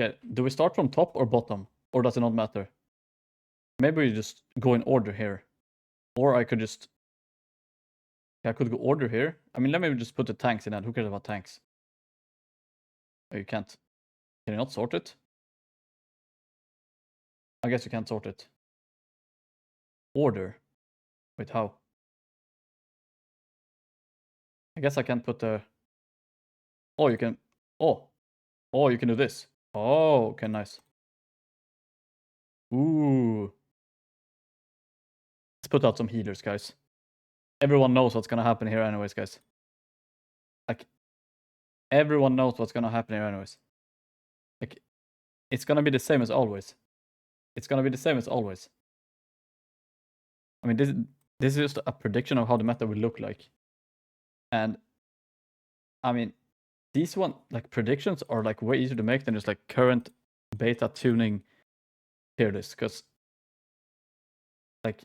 Okay, do we start from top or bottom? Or does it not matter? Maybe we just go in order here. Or I could just... I could go order here. I mean, let me just put the tanks in that. Who cares about tanks? Oh, you can't. Can you not sort it? I guess you can't sort it. Order. Wait, how? I guess I can't put the... Oh, you can... Oh. Oh, you can do this. Oh, okay, nice. Ooh. Let's put out some healers, guys. Everyone knows what's gonna happen here anyways, guys. Like, everyone knows what's gonna happen here anyways. Like, it's gonna be the same as always. It's gonna be the same as always. I mean, this is just a prediction of how the meta will look like. And, I mean, these like predictions are like way easier to make than just like current beta tuning tier list, because like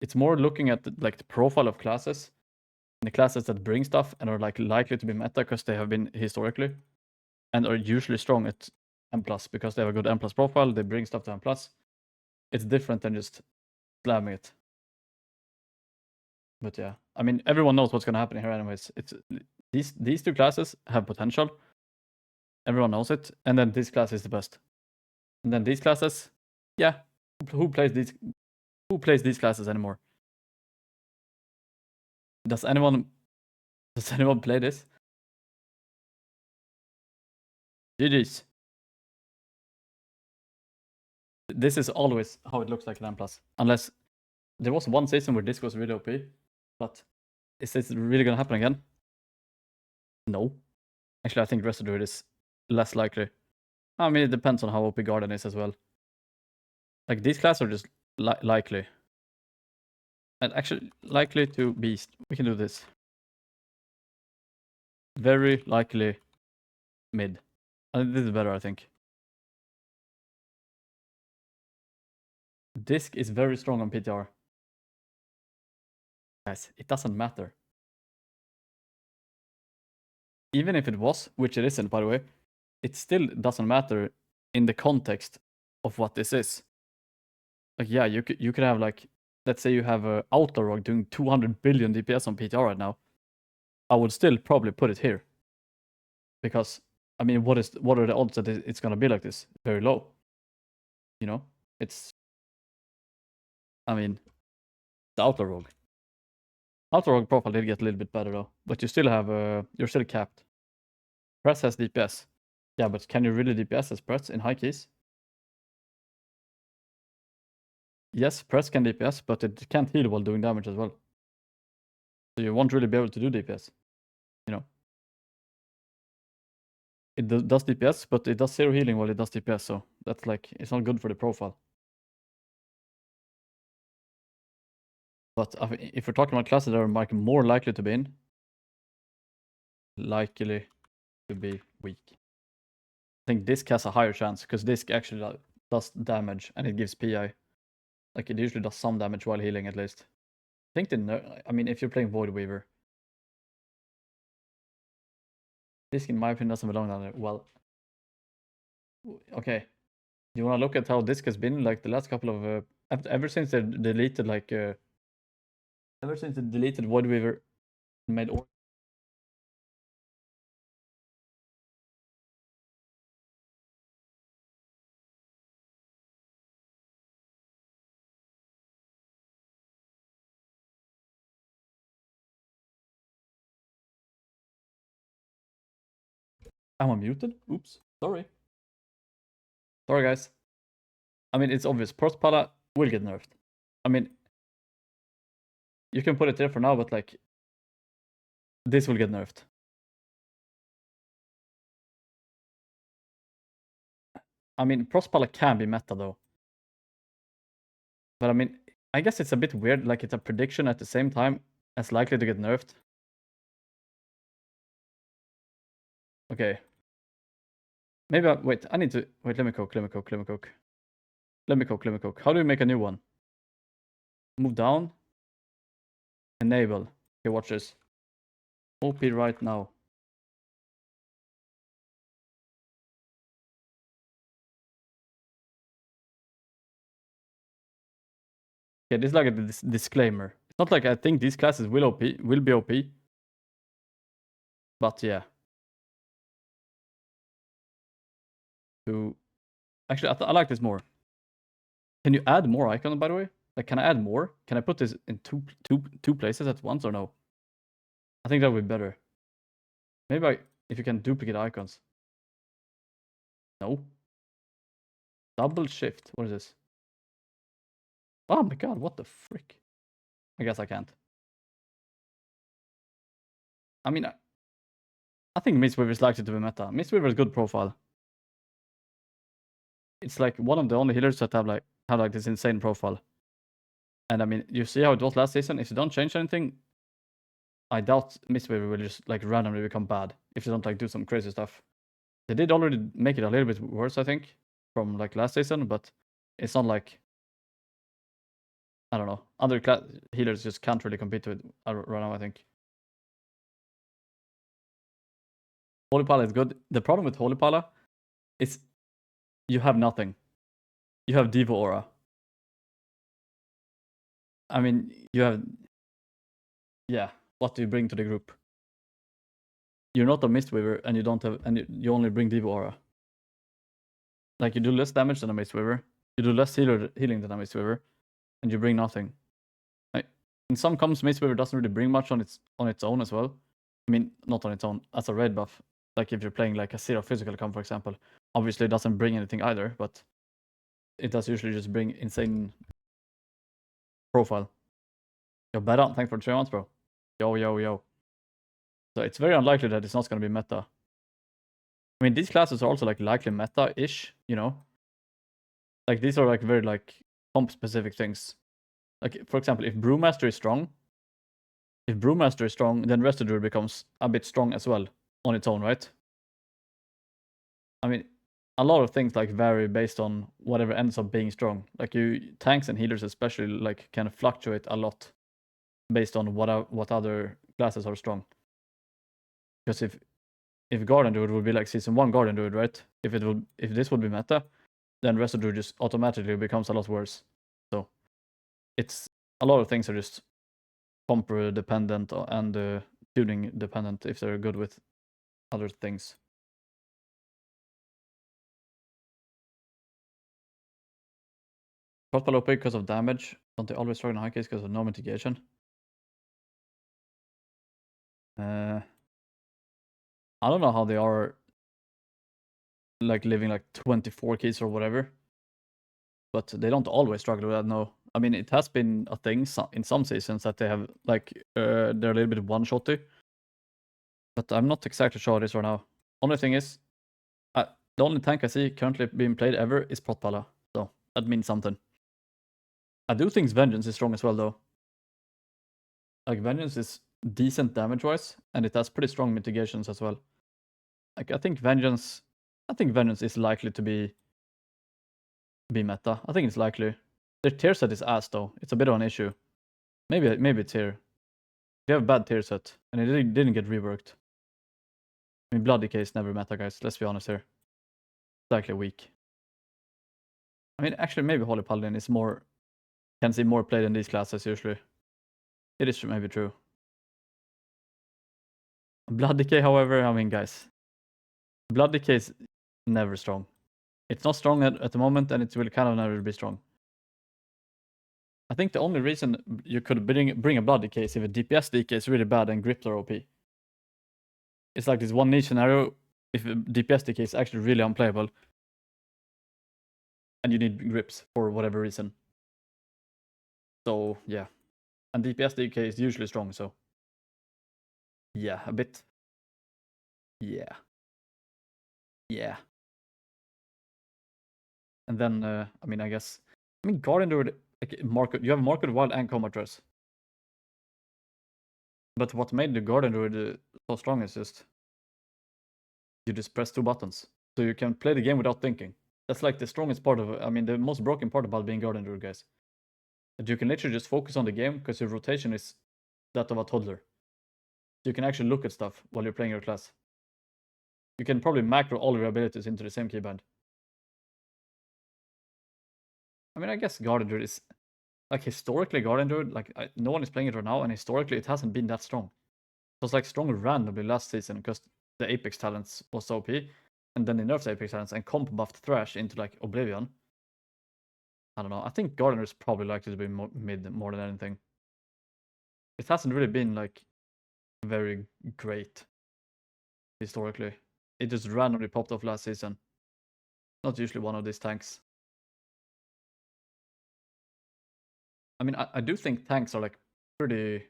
it's more looking at like the profile of classes and the classes that bring stuff and are like likely to be meta because they have been historically and are usually strong at M+, because they have a good M+ profile, they bring stuff to M+. It's different than just slamming it. But yeah, I mean, everyone knows what's gonna happen here anyways. It's these two classes have potential. Everyone knows it. And then this class is the best. And then these classes, yeah, who plays these classes anymore? Does anyone play this? GG's. This is always how it looks like in M+. Unless there was one season where this was really OP, but is this really gonna happen again? No. Actually, I think Residue is less likely. I mean, it depends on how OP Garden is as well. Like, these classes are just likely. And actually, likely to beast. We can do this. Very likely mid. This is better, I think. Disc is very strong on PTR. Guys, it doesn't matter. Even if it was, which it isn't, by the way, it still doesn't matter in the context of what this is. Like, yeah, you could have, like, let's say you have a Outlog doing 200 billion DPS on PTR right now. I would still probably put it here. Because, I mean, what are the odds that it's gonna be like this? Very low. You know? It's... I mean, the Outlog. Outlog profile did get a little bit better though. But you still have, you're still capped. Press has DPS. Yeah, but can you really DPS as Press in high keys? Yes, Press can DPS, but it can't heal while doing damage as well. So you won't really be able to do DPS. You know? It does DPS, but it does 0 healing while it does DPS, so that's like, it's not good for the profile. But if we're talking about classes that are more likely to be in, likely to be weak. I think Disc has a higher chance, because Disc actually does damage, and it gives PI. Like, it usually does some damage while healing, at least. I think I mean, if you're playing Void Weaver, Disc, in my opinion, doesn't belong down there. Well, okay. You want to look at how Disc has been, like, the last couple of... ever since they deleted, like... ever since they deleted Void Weaver and made... Am I muted? Oops. Sorry. Sorry, guys. I mean, it's obvious. Prostpala will get nerfed. I mean, you can put it there for now, but, like, this will get nerfed. I mean, Prostpala can be meta, though. But, I mean, I guess it's a bit weird. Like, it's a prediction at the same time as likely to get nerfed. Okay. Maybe wait, I need to... Wait, let me cook. How do you make a new one? Move down. Enable. Okay, watch this. OP right now. Okay, this is like a disclaimer. It's not like I think these classes will be OP. But yeah. Actually, I like this more. Can you add more icons, by the way? Like, can I add more? Can I put this in two places at once or no? I think that would be better. Maybe if you can duplicate icons. No. Double shift. What is this? Oh my god, what the frick? I guess I can't. I mean, I think Mistweaver is likely to be meta. Mistweaver is good profile. It's like one of the only healers that have like this insane profile. And I mean, you see how it was last season. If you don't change anything, I doubt Mistweaver will just like randomly become bad if you don't like do some crazy stuff. They did already make it a little bit worse, I think, from like last season, but it's not like, I don't know, other healers just can't really compete with right now, I think. Holy Pala is good. The problem with Holy Pala is you have nothing. You have Divo Aura. I mean, you have... Yeah, what do you bring to the group? You're not a Mistweaver, and you don't have... And you only bring Divo Aura. Like, you do less damage than a Mistweaver. You do less healing than a Mistweaver. And you bring nothing. Like, in some comps, Mistweaver doesn't really bring much on its own as well. I mean, not on its own, as a red buff. Like, if you're playing like a Zero Physical comp, for example. Obviously, it doesn't bring anything either, but it does usually just bring insane profile. Yo, Beran, thanks for 3 months, bro. Yo. So it's very unlikely that it's not going to be meta. I mean, these classes are also like likely meta-ish, you know? Like, these are like very like comp-specific things. Like, for example, if Brewmaster is strong, then Restodur becomes a bit strong as well on its own, right? I mean, a lot of things like vary based on whatever ends up being strong. Like tanks and healers especially like can fluctuate a lot based on what other classes are strong. Because if Garden Druid would be like Season 1 Garden Druid, right? If this would be meta, then Restodur just automatically becomes a lot worse. So it's a lot of things are just comp dependent and tuning dependent if they're good with other things. Crossbow OP because of damage. Don't they always struggle in high case because of no mitigation? I don't know how they are like living like 24 keys or whatever. But they don't always struggle with that, no. I mean, it has been a thing in some seasons that they have like they're a little bit one-shotty. But I'm not exactly sure how it is right now. Only thing is, the only tank I see currently being played ever is Protpala. So that means something. I do think Vengeance is strong as well, though. Like, Vengeance is decent damage-wise, and it has pretty strong mitigations as well. Like, I think Vengeance is likely to be meta. I think it's likely. Their tier set is ass, though. It's a bit of an issue. Maybe it's here. They have a bad tier set, and it didn't get reworked. I mean, Blood Decay is never meta, guys. Let's be honest here. It's likely weak. I mean, actually, maybe Holy Paladin is more... Can see more played in these classes, usually. It is maybe true. Blood Decay, however, I mean, guys. Blood Decay is never strong. It's not strong at the moment, and it will kind of never be strong. I think the only reason you could bring a Blood Decay is if a DPS decay is really bad and grips are OP. It's like this one niche scenario if a DPS decay is actually really unplayable and you need grips for whatever reason. So, yeah. And DPS decay is usually strong, so... Yeah, a bit. Yeah. And then, I mean, I guess... I mean, Guardian Druid... Like, you have Market Wild and Combat Dress. But what made the Guardian Druid so strong is just... You just press 2 buttons. So you can play the game without thinking. That's like the strongest part of it. I mean, the most broken part about being Guardian Druid, guys. That you can literally just focus on the game because your rotation is that of a toddler. You can actually look at stuff while you're playing your class. You can probably macro all your abilities into the same keyband. I mean, I guess Guardian Druid is... like historically, Guardian Druid, like no one is playing it right now, and historically it hasn't been that strong. It was like strong randomly last season because the Apex talents was so OP, and then they nerfed the Apex talents and comp buffed Thrash into like Oblivion. I don't know. I think Guardian is probably likely to be mid more than anything. It hasn't really been like very great historically. It just randomly popped off last season. Not usually one of these tanks. I mean, I do think tanks are like pretty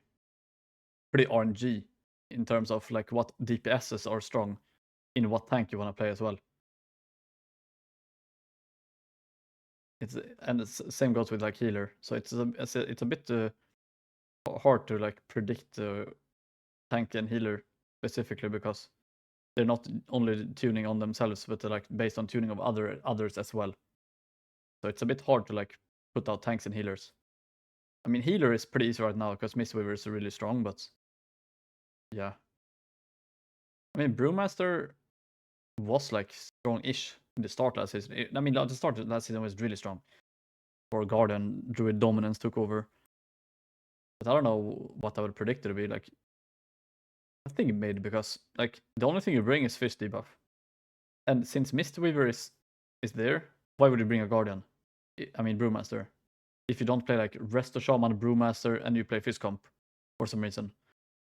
RNG in terms of like what DPSs are strong in what tank you want to play as well. And the same goes with like healer. So it's a bit hard to like predict tank and healer specifically because they're not only tuning on themselves, but they're like based on tuning of others as well. So it's a bit hard to like put out tanks and healers. I mean, healer is pretty easy right now because Mistweaver is really strong, but yeah. I mean, Brewmaster was like strong-ish in the start last season. I mean, the start last season was really strong. For Guardian, Druid dominance took over. But I don't know what I would predict it to be. Like, I think maybe because like the only thing you bring is fish debuff, and since Mistweaver is there, why would you bring a Guardian? I mean, Brewmaster. If you don't play like Resto Shaman, Brewmaster, and you play Fish Comp for some reason,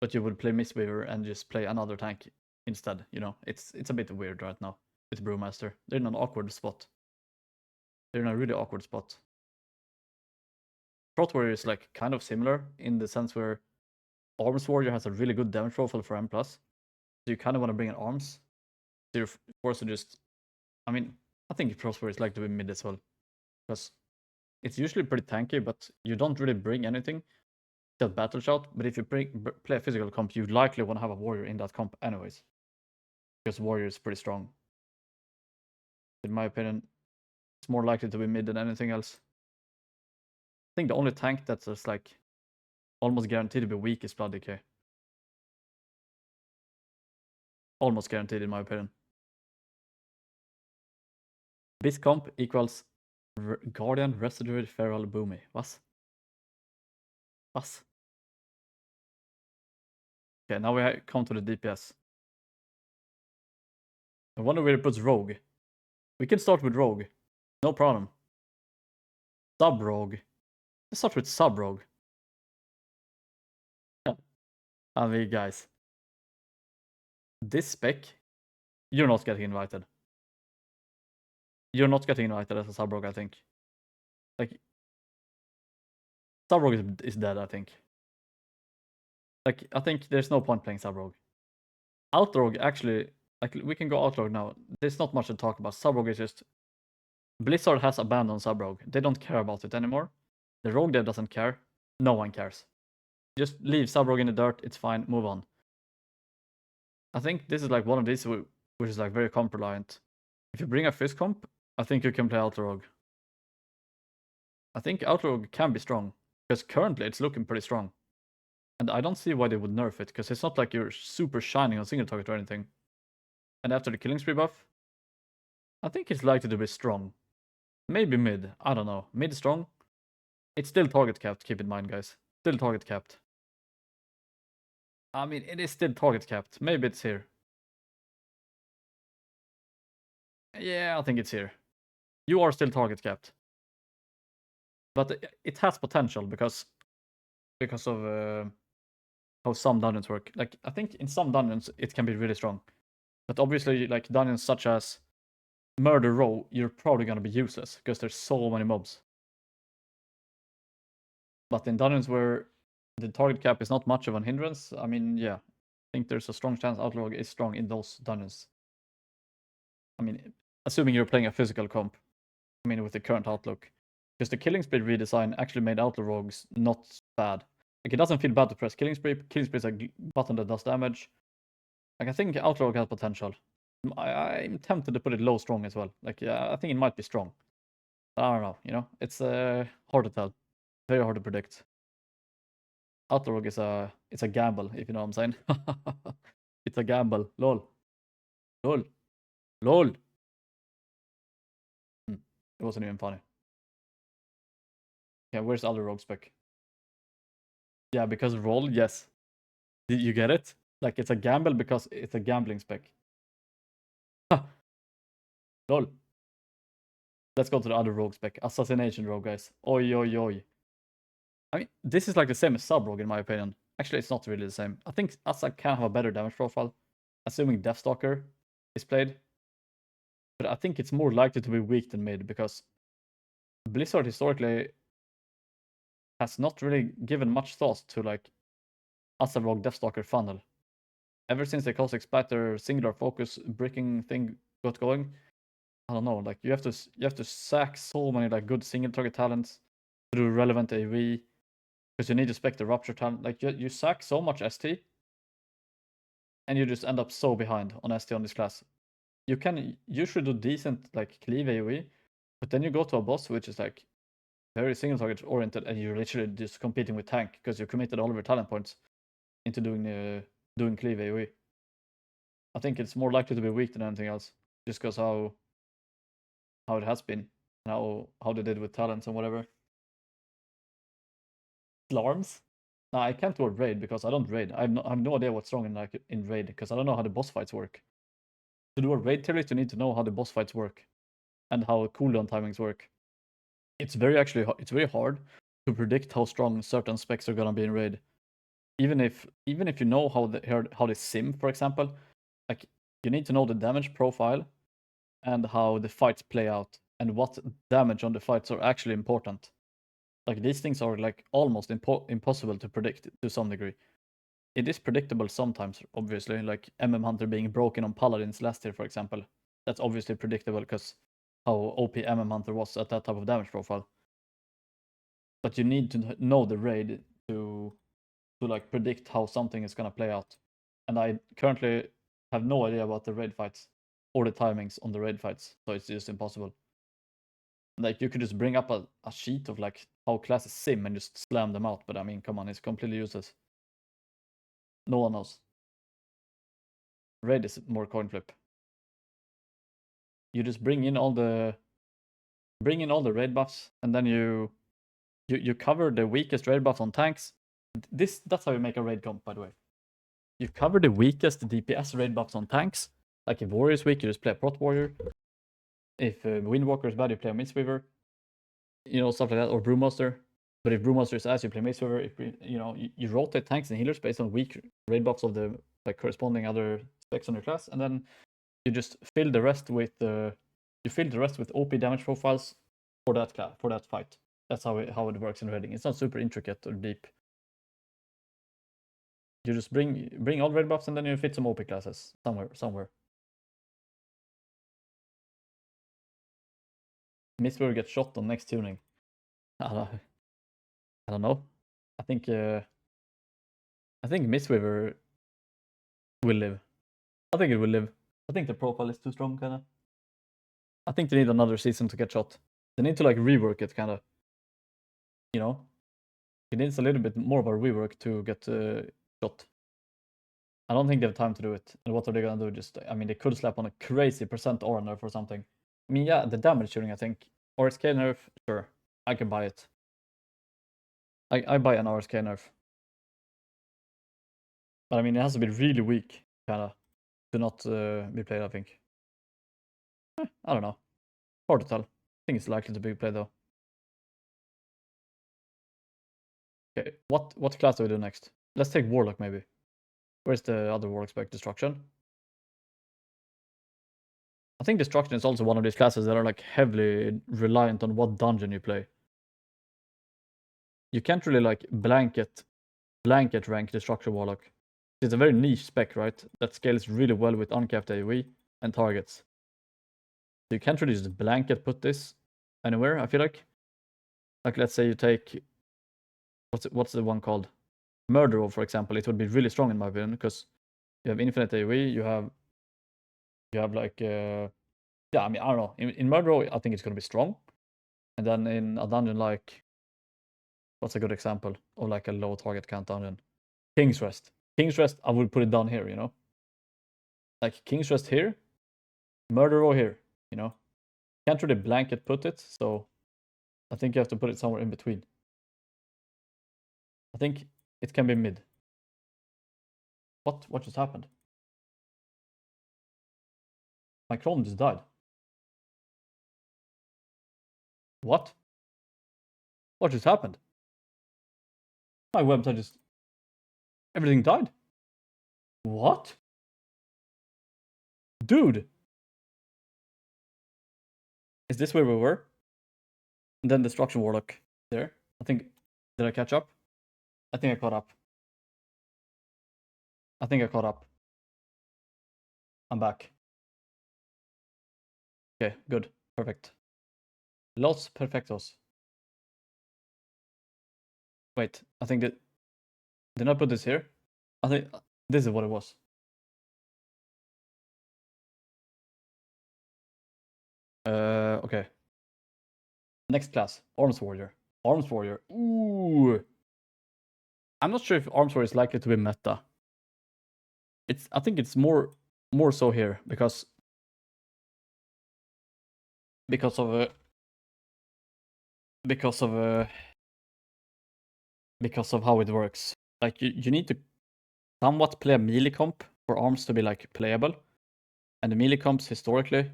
but you would play Mistweaver and just play another tank instead. You know, it's a bit weird right now with Brewmaster. They're in an awkward spot. They're in a really awkward spot. Prot Warrior is like kind of similar in the sense where Arms Warrior has a really good damage profile for M+. So you kind of want to bring in Arms. So you're forced to just... I mean, I think Prot Warrior is like to be mid as well. Because it's usually pretty tanky, but you don't really bring anything except Battle Shout. But if you play a physical comp, you likely want to have a Warrior in that comp anyways. Because Warrior is pretty strong. In my opinion, it's more likely to be mid than anything else. I think the only tank that's just like almost guaranteed to be weak is Blood Decay. Almost guaranteed in my opinion. This comp equals Guardian, Residue, Feral, Boomy. Was? Okay, now we come to the DPS. I wonder where it puts Rogue. We can start with Rogue. No problem. Sub-Rogue. Let's start with Sub-Rogue. I mean, guys. This spec, you're not getting invited. You're not getting invited as a Sub-Rogue, I think. Like, Sub-Rogue is dead, I think. Like, I think there's no point playing Sub-Rogue. Outrogue, actually, like, we can go Outrogue now. There's not much to talk about. Sub-Rogue is just... Blizzard has abandoned Sub-Rogue. They don't care about it anymore. The Rogue dev doesn't care. No one cares. Just leave Sub-Rogue in the dirt. It's fine. Move on. I think this is like one of these which is like very comp reliant. If you bring a Fist comp, I think you can play Outrogue. I think Outrogue can be strong. Because currently it's looking pretty strong. And I don't see why they would nerf it. Because it's not like you're super shining on single target or anything. And after the killing spree buff, I think it's likely to be strong. Maybe mid. I don't know. Mid strong. It's still target capped, keep in mind, guys. Still target capped. I mean, it is still target capped. Maybe it's here. Yeah, I think it's here. You are still target capped. But it has potential because of how some dungeons work. Like, I think in some dungeons it can be really strong. But obviously, like dungeons such as Murder Row, you're probably gonna be useless because there's so many mobs. But in dungeons where the target cap is not much of an hindrance, I mean, yeah, I think there's a strong chance Outlaw is strong in those dungeons. I mean, assuming you're playing a physical comp. I mean, with the current outlook. Because the killing spree redesign actually made Outlaw Rogues not bad. Like, it doesn't feel bad to press killing spree. Killing spree is a button that does damage. Like, I think Outlaw Rogue has potential. I'm tempted to put it low strong as well. Like, yeah, I think it might be strong. I don't know, you know? It's hard to tell. Very hard to predict. Outlaw Rogue is it's a gamble, if you know what I'm saying. It's a gamble. Lol. Lol. LOL. It wasn't even funny. Yeah, where's the other rogue spec? Yeah, because roll, yes. Did you get it? Like, it's a gamble because it's a gambling spec. Ha! Lol. Let's go to the other rogue spec. Assassination rogue, guys. Oi, oi, oi. I mean, this is like the same as sub rogue in my opinion. Actually, it's not really the same. I think Assa can have a better damage profile, assuming Deathstalker is played. But I think it's more likely to be weak than mid because Blizzard historically has not really given much thought to like Assa rogue Deathstalker funnel. Ever since the Cossack Splatter singular focus bricking thing got going, I don't know. Like you have to sack so many like good single target talents through relevant AV because you need to spec the rupture talent. Like you sack so much ST, and you just end up so behind on ST on this class. You can usually do decent like cleave AoE, but then you go to a boss which is like very single target oriented, and you're literally just competing with tank because you committed all of your talent points into doing cleave AoE. I think it's more likely to be weak than anything else, just because how it has been, and how they did with talents and whatever. Alarms? Nah, I can't do a raid because I don't raid. I have no idea what's wrong in raid because I don't know how the boss fights work. To do a raid tier list, you need to know how the boss fights work and how cooldown timings work. It's very hard to predict how strong certain specs are gonna be in raid. Even if you know how they sim, for example, like you need to know the damage profile and how the fights play out and what damage on the fights are actually important. Like these things are like almost impossible to predict to some degree. It is predictable sometimes, obviously, like Hunter being broken on Paladins last year, for example. That's obviously predictable because how OP Hunter was at that type of damage profile. But you need to know the raid to like predict how something is gonna play out. And I currently have no idea about the raid fights or the timings on the raid fights, so it's just impossible. Like you could just bring up a sheet of like how classes sim and just slam them out, but I mean, come on, it's completely useless. No one knows. Raid is more coin flip. You just bring in all the raid buffs, and then you cover the weakest raid buffs on tanks. That's how you make a raid comp, by the way. You cover the weakest DPS raid buffs on tanks. Like if Warrior is weak, you just play a Prot Warrior. If Windwalker is bad, you play a Mistweaver. You know, stuff like that, or Brewmaster. But if Brewmaster is ass, you play Mistweaver. If you rotate tanks and healers based on weak raid buffs of the like corresponding other specs on your class, and then you just fill the rest with OP damage profiles for that fight. That's how it works in raiding. It's not super intricate or deep. You just bring all red buffs and then you fit some OP classes somewhere. Mistweaver gets shot on next tuning. I don't know. I think Mistweaver will live. I think it will live. I think the profile is too strong, kinda. I think they need another season to get shot. They need to like rework it, kinda. You know, it needs a little bit more of a rework to get shot. I don't think they have time to do it. And what are they gonna do? Just, I mean, they could slap on a crazy percent aura nerf or something. I mean, yeah, the damage shooting, I think. RSK nerf, sure, I can buy it. I buy an RSK nerf. But I mean, it has to be really weak, kinda, to not be played, I think. I don't know. Hard to tell. I think it's likely to be played, though. Okay, what class do we do next? Let's take Warlock, maybe. Where's the other Warlock spec? Destruction? I think Destruction is also one of these classes that are like heavily reliant on what dungeon you play. You can't really like blanket rank Destruction Warlock. It's a very niche spec, right? That scales really well with uncapped AoE and targets. So you can't really just blanket put this anywhere, I feel like. Like let's say you take what's the one called? Murderer, for example. It would be really strong in my opinion, because you have infinite AoE, you have like yeah, I mean, I don't know. In Murderer, I think it's gonna be strong. And then in a dungeon like, what's a good example of like a low target count dungeon? King's Rest. King's Rest, I would put it down here, you know? Like King's Rest here, Murderer here, you know? Can't really blanket put it, so I think you have to put it somewhere in between. I think it can be mid. What? What just happened? My Chrome just died. What? What just happened? My website just... Everything died? What? Dude! Is this where we were? And then Destruction Warlock there. I think... Did I catch up? I think I caught up. I think I caught up. I'm back. Okay, good. Perfect. Los perfectos. Wait, I think that... Did I put this here? I think this is what it was. Okay. Next class, Arms Warrior. Arms Warrior. Ooh. I'm not sure if Arms Warrior is likely to be meta. I think it's more so here because of how it works. Like you need to somewhat play a melee comp for arms to be like playable, and the melee comps historically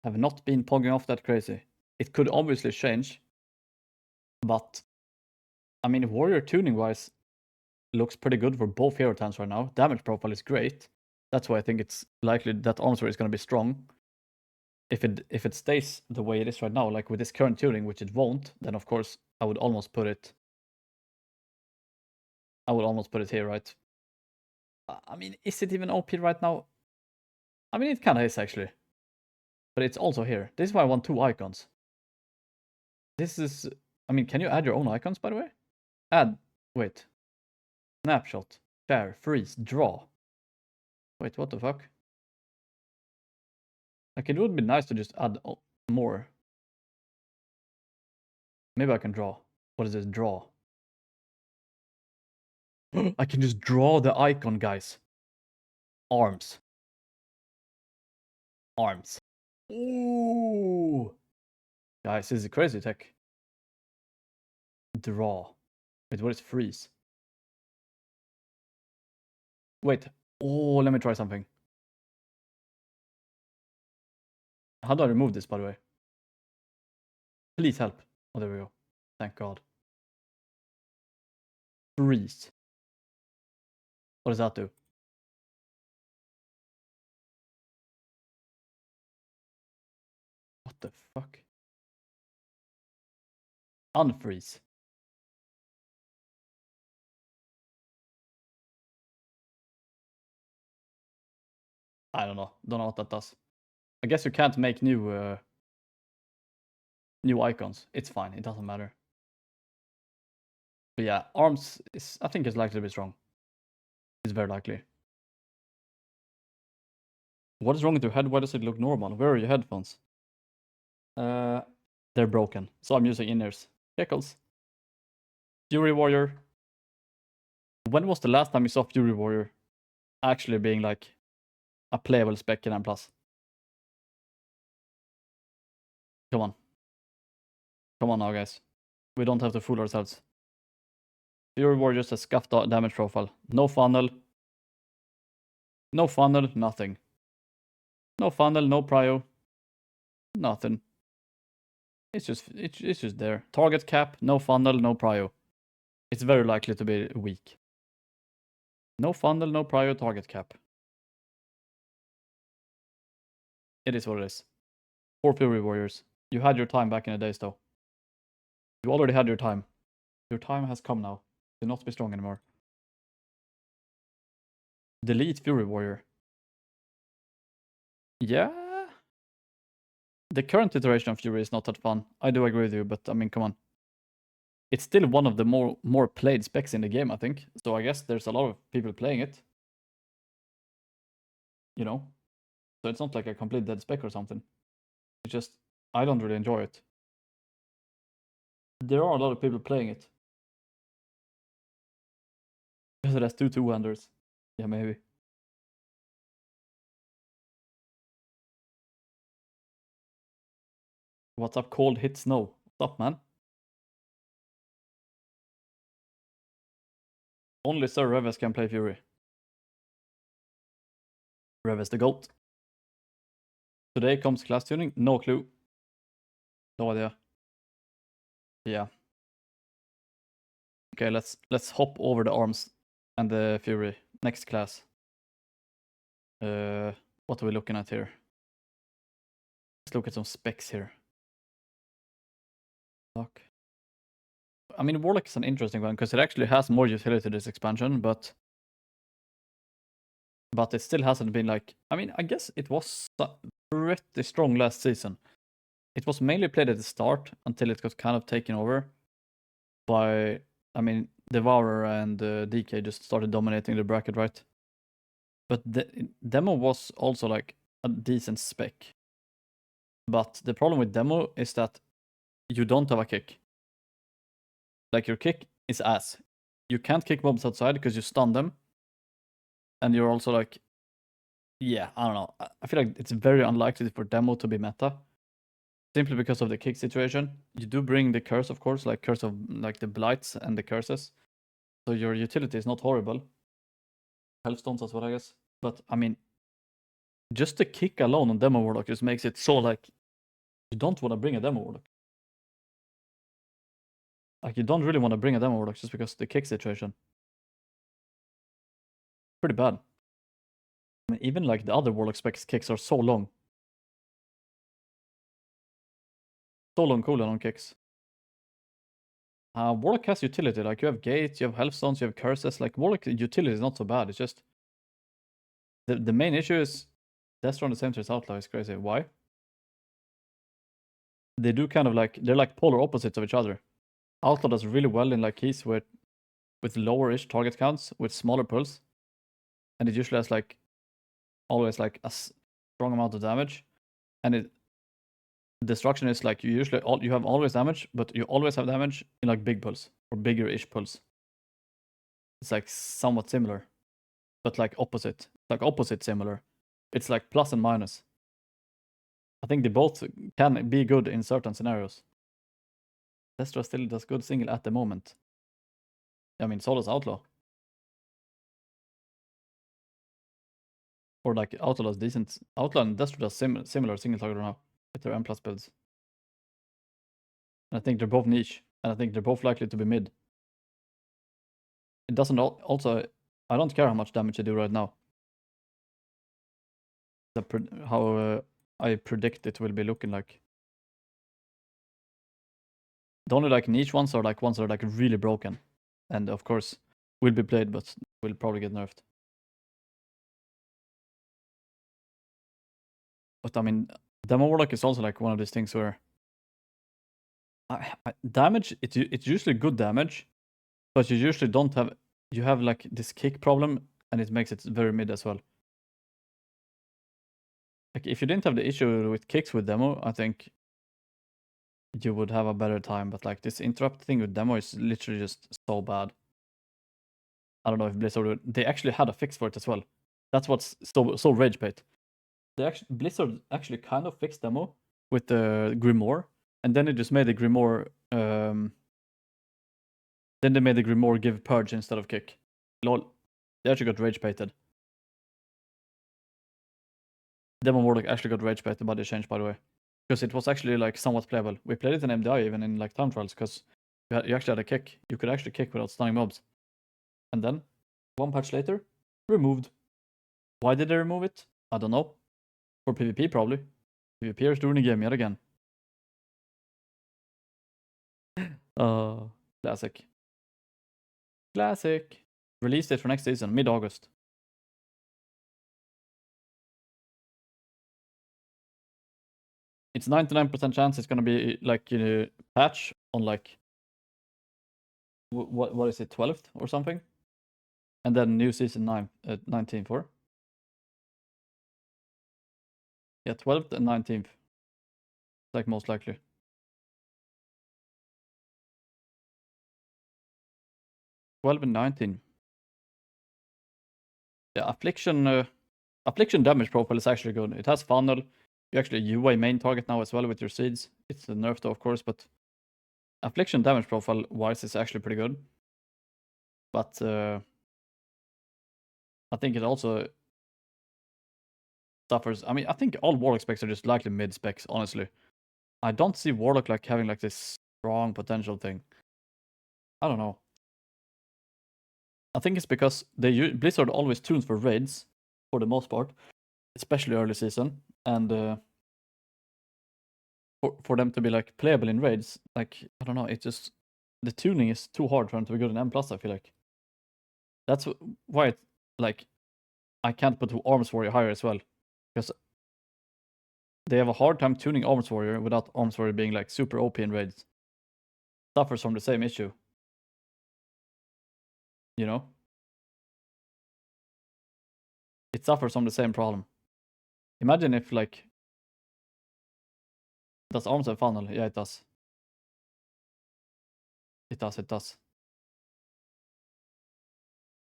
have not been pogging off that crazy. It could obviously change, but I mean, warrior tuning wise looks pretty good for both hero types right now. Damage profile is great. That's why I think it's likely that arms warrior is going to be strong. If it stays the way it is right now, like with this current tuning, which it won't, then of course I would almost put it here, right? I mean, is it even OP right now? I mean, it kind of is actually. But it's also here. This is why I want 2 icons. This is... I mean, can you add your own icons, by the way? Add... Wait. Snapshot. Share. Freeze. Draw. Wait, what the fuck? Like, it would be nice to just add more. Maybe I can draw. What is this? Draw. I can just draw the icon, guys. Arms. Arms. Ooh. Guys, this is crazy tech. Draw. Wait, what is freeze? Wait. Oh, let me try something. How do I remove this, by the way? Please help. Oh, there we go. Thank God. Freeze. What does that do? What the fuck? Unfreeze. I don't know. Don't know what that does. I guess you can't make new icons. It's fine. It doesn't matter. But yeah, arms is, I think, is likely to be strong. It's very likely. What is wrong with your head? Why does it look normal? Where are your headphones? They're broken. So I'm using in-ears. Pickles. Fury Warrior. When was the last time you saw Fury Warrior actually being like a playable spec in M+? Come on. Come on now, guys. We don't have to fool ourselves. Fury Warrior just a scuffed damage profile. No funnel. No funnel, nothing. No funnel, no prio. Nothing. It's just there. Target cap, no funnel, no prio. It's very likely to be weak. No funnel, no prio, target cap. It is what it is. 4 Fury Warriors. You had your time back in the days, though. You already had your time. Your time has come now. Do not be strong anymore. Delete Fury Warrior. Yeah. The current iteration of Fury is not that fun. I do agree with you, but I mean, come on. It's still one of the more played specs in the game, I think. So I guess there's a lot of people playing it. You know? So it's not like a complete dead spec or something. It's just, I don't really enjoy it. There are a lot of people playing it. Because it has 2 two-handers. Yeah, maybe. What's up, cold hit snow? What's up, man? Only Sir Reves can play Fury. Reves the GOAT. Today comes class tuning. No clue. No idea. Yeah. Okay, let's hop over the arms and the Fury. Next class. What are we looking at here? Let's look at some specs here. Fuck. I mean, Warlock is an interesting one because it actually has more utility this expansion, but it still hasn't been like. I mean, I guess it was pretty strong last season. It was mainly played at the start until it got kind of taken over by. I mean, Devourer and DK just started dominating the bracket, right? But the demo was also like a decent spec. But the problem with demo is that you don't have a kick. Like your kick is ass. You can't kick mobs outside because you stun them. And you're also like, yeah, I don't know. I feel like it's very unlikely for demo to be meta. Simply because of the kick situation. You do bring the curse, of course, like curse of like the blights and the curses. So your utility is not horrible. Hellstones as well, I guess. But I mean, just the kick alone on demo warlock just makes it so like you don't want to bring a demo warlock. Like you don't really want to bring a demo warlock just because of the kick situation. Pretty bad. I mean, even like the other warlock specs kicks are so long. So long cooldown on kicks. Warlock has utility. Like you have gates, you have healthstones, you have curses. Like Warlock utility is not so bad. It's just the main issue is Destro on the same turn as Outlaw is crazy. Why? They do kind of like they're like polar opposites of each other. Outlaw does really well in like keys with lower-ish target counts with smaller pulls, and it usually has like always like a strong amount of damage, and destruction is like you have always damage, but you always have damage in like big pulls or bigger-ish pulls. It's like somewhat similar, but like opposite. Like opposite similar. It's like plus and minus. I think they both can be good in certain scenarios. Destra still does good single at the moment. I mean, so does Outlaw. Or like Outlaw does decent. Outlaw and Destra does similar single target now with their M+ builds. And I think they're both niche. And I think they're both likely to be mid. It doesn't also. I don't care how much damage they do right now. How I predict it will be looking like. The only like niche ones are like ones that are like really broken. And of course will be played, but will probably get nerfed. But I mean, Demo Warlock is also like one of these things where damage, it's usually good damage, but you usually don't have, you have like this kick problem and it makes it very mid as well. Like if you didn't have the issue with kicks with Demo, I think you would have a better time, but like this interrupt thing with Demo is literally just so bad. I don't know if Blizzard, they actually had a fix for it as well. That's what's so rage bait. Blizzard actually kind of fixed Demo with the Grimoire, and then they just made the Grimoire. Then they made the Grimoire give purge instead of kick. Lol, they actually got rage baited. Demon Warlock actually got rage baited by the change, by the way, because it was actually like somewhat playable. We played it in MDI even in like time trials because you actually had a kick. You could actually kick without stunning mobs, and then one patch later, removed. Why did they remove it? I don't know. For PvP probably. PvPers doing the game yet again. Classic. Classic. Release date for next season, mid-August. It's 99% chance it's gonna be like patch on like what is it, 12th or something, and then new season 19th or yeah, 12th and 19th, like most likely. Twelve and 19. Yeah, affliction damage profile is actually good. It has funnel. You actually UA main target now as well with your seeds. It's a nerf though, of course, but affliction damage profile wise is actually pretty good. But I think it also suffers. I mean, I think all Warlock specs are just likely mid specs, honestly. I don't see Warlock like having like this strong potential thing. I don't know. I think it's because Blizzard always tunes for raids, for the most part, especially early season, and for them to be like playable in raids, like I don't know, it's just the tuning is too hard for them to be good in M+. I feel like that's why it's like I can't put Arms Warrior higher as well, because they have a hard time tuning Arms Warrior without Arms Warrior being like super OP in raids. Suffers from the same issue, you know. It suffers from the same problem. Imagine if like does Arms have funnel? Yeah, it does. It does. It does.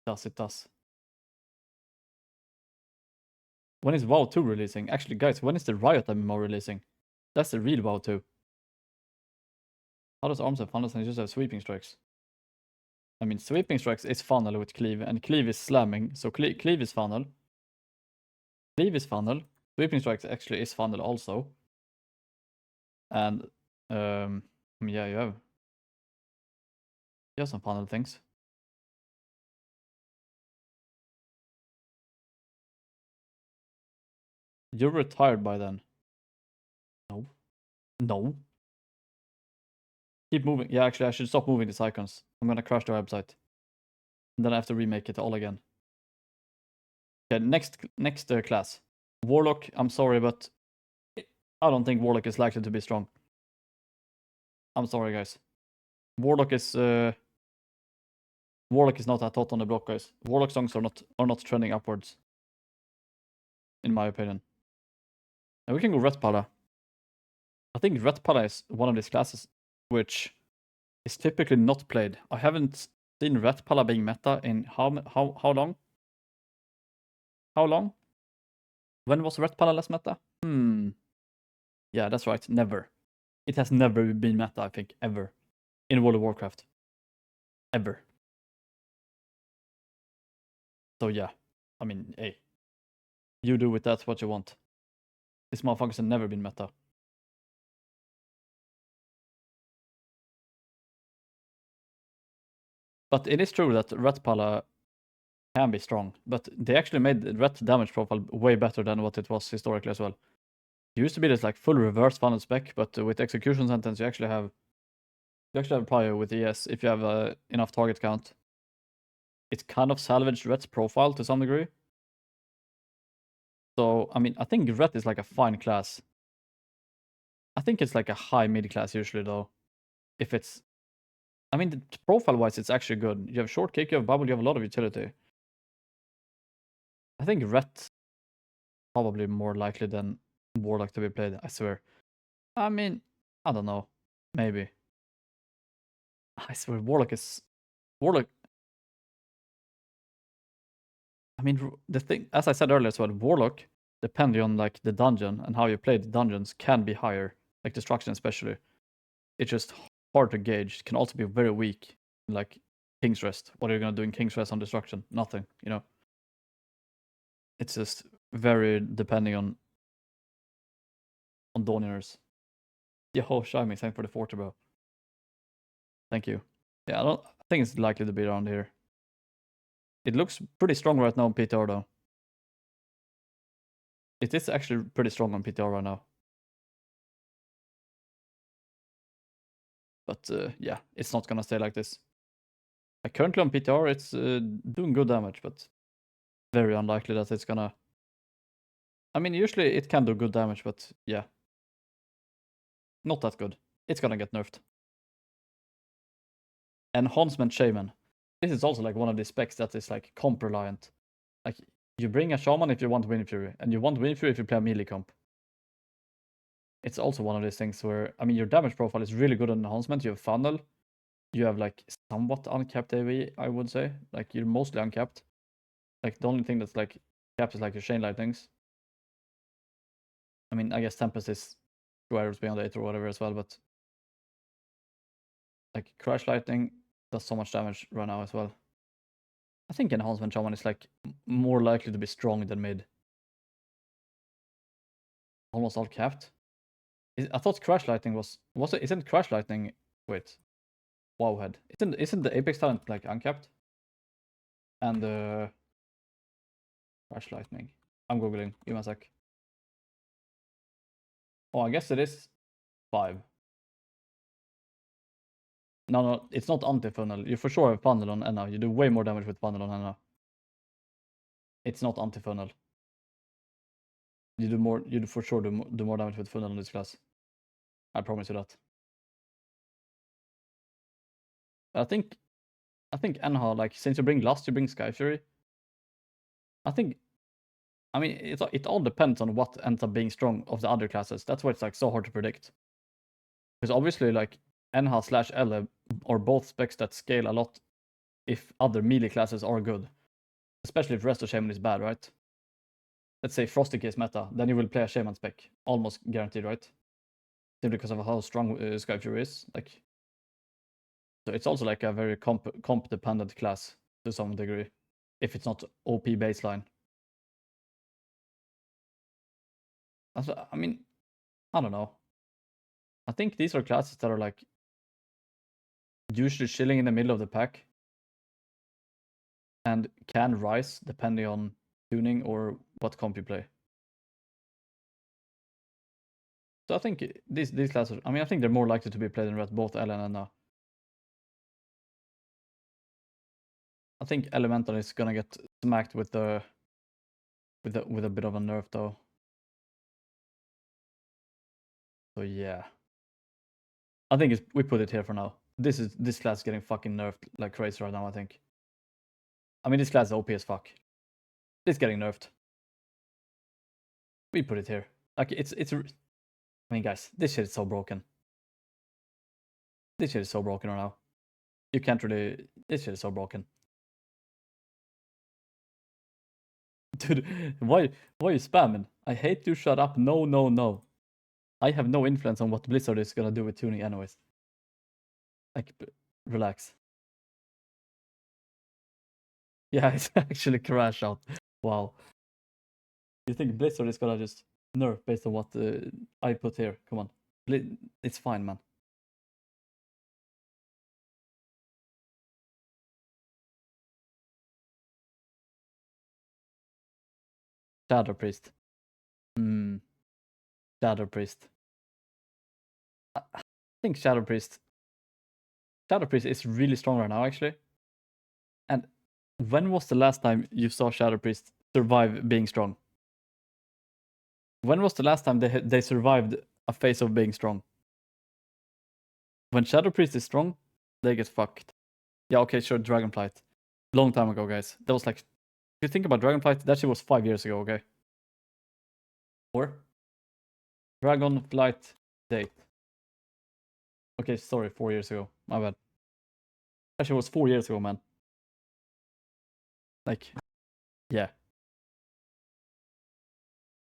It does. When is WoW 2 releasing? Actually, guys, when is the Riot MMO releasing? That's the real WoW 2. How does Arms have funnels and just have sweeping strikes? I mean, sweeping strikes is funnel with cleave, and cleave is slamming, so cleave is funnel. Cleave is funnel. Sweeping strikes actually is funnel also. And, yeah, you have some funnel things. You're retired by then. No. No. Keep moving. Yeah, actually, I should stop moving these icons. I'm gonna crash the website. And then I have to remake it all again. Okay, next class. Warlock, I'm sorry, but I don't think Warlock is likely to be strong. I'm sorry, guys. Warlock is not that hot on the block, guys. Warlock songs are not trending upwards, in my opinion. And we can go Ret Pala. I think Ret Pala is one of these classes which is typically not played. I haven't seen Ret Pala being meta in how long? How long? When was Ret Pala last meta? Yeah, that's right. Never. It has never been meta, I think, ever. In World of Warcraft. Ever. So yeah. I mean, hey. You do with that what you want. This motherfuckers have never been meta. But it is true that Ret Pala can be strong, but they actually made the Ret damage profile way better than what it was historically as well. It used to be this like full reverse funnel spec, but with execution sentence you actually have prior with ES if you have enough target count. It's kind of salvaged Ret's profile to some degree. So I mean, I think Ret is like a fine class. I think it's like a high mid class usually though. If it's, I mean, profile wise, it's actually good. You have short kick, you have bubble, you have a lot of utility. I think Ret probably more likely than Warlock to be played, I swear. I mean, I don't know. Maybe. I swear, Warlock. I mean, the thing, as I said earlier as well, Warlock, depending on like the dungeon and how you play the dungeons, can be higher. Like destruction, especially. It's just hard to gauge. It can also be very weak. Like King's Rest. What are you gonna do in King's Rest on destruction? Nothing. You know. It's just very depending on Dawners. Yo, Shiming, thanks for the 40, bro. Thank you. Yeah, I think it's likely to be around here. It looks pretty strong right now on PTR though. It is actually pretty strong on PTR right now. But yeah, it's not gonna stay like this. Currently on PTR, it's doing good damage, but very unlikely that it's gonna... I mean, usually it can do good damage, but yeah. Not that good. It's gonna get nerfed. Enhancement Shaman. This is also like one of the specs that is like comp reliant. Like, you bring a Shaman if you want Wind Fury, and you want Wind Fury if you play a melee comp. It's also one of these things where, I mean, your damage profile is really good on enhancement. You have funnel. You have like somewhat uncapped AoE, I would say. Like, you're mostly uncapped. Like, the only thing that's like capped is like your chain lightnings. I mean, I guess Tempest is 2 arrows beyond 8 or whatever as well, but like Crash Lightning does so much damage right now as well. I think Enhancement Shaman is like more likely to be strong than mid. Almost all capped. I thought Crash Lightning was it? Isn't Crash Lightning? Wait, Wowhead. Isn't the Apex talent like uncapped? And Crash Lightning. I'm googling. Give me a sec. Oh, I guess it is 5. No, it's not anti-funnel. You for sure have funnel on Enna. You do way more damage with funnel on Enna. It's not anti-funnel. You do for sure do more damage with funnel on this class. I promise you that. I think Enha, like, since you bring Lust, you bring Sky Fury. I mean, it all depends on what ends up being strong of the other classes. That's why it's like so hard to predict. Because obviously, like, Enha / Ele are both specs that scale a lot if other melee classes are good. Especially if Resto Shaman is bad, right? Let's say Frosty Case meta, then you will play a Shaman spec. Almost guaranteed, right? Simply because of how strong Sky Fury is. Like, so it's also like a very comp dependent class to some degree. If it's not OP baseline. I mean, I don't know. I think these are classes that are like usually chilling in the middle of the pack and can rise depending on tuning or what comp you play. So I think these classes, I mean, I think they're more likely to be played in red, both Ellen and Enna. I think Elemental is gonna get smacked with a bit of a nerf though. So yeah, I think we put it here for now. This class is getting fucking nerfed like crazy right now. I think. I mean, this class is OP as fuck. It's getting nerfed. We put it here. Like it's. I mean, guys, this shit is so broken. This shit is so broken right now. You can't really. This shit is so broken. Dude, why are you spamming? I hate you. Shut up. No. I have no influence on what Blizzard is gonna do with tuning, anyways. Like, relax. Yeah, it's actually crash out. Wow. You think Blizzard is gonna just nerf based on what I put here? Come on. It's fine, man. Shadow Priest. Shadow Priest. I think Shadow Priest is really strong right now, actually. And when was the last time you saw Shadow Priest survive being strong? When was the last time they survived a phase of being strong? When Shadow Priest is strong, they get fucked. Yeah, okay, sure, Dragonflight. Long time ago, guys. That was like, if you think about Dragonflight, that shit was 5 years ago, okay? Or Dragonflight date. Okay, sorry, 4 years ago. My bad. Actually, it was 4 years ago, man. Like, yeah.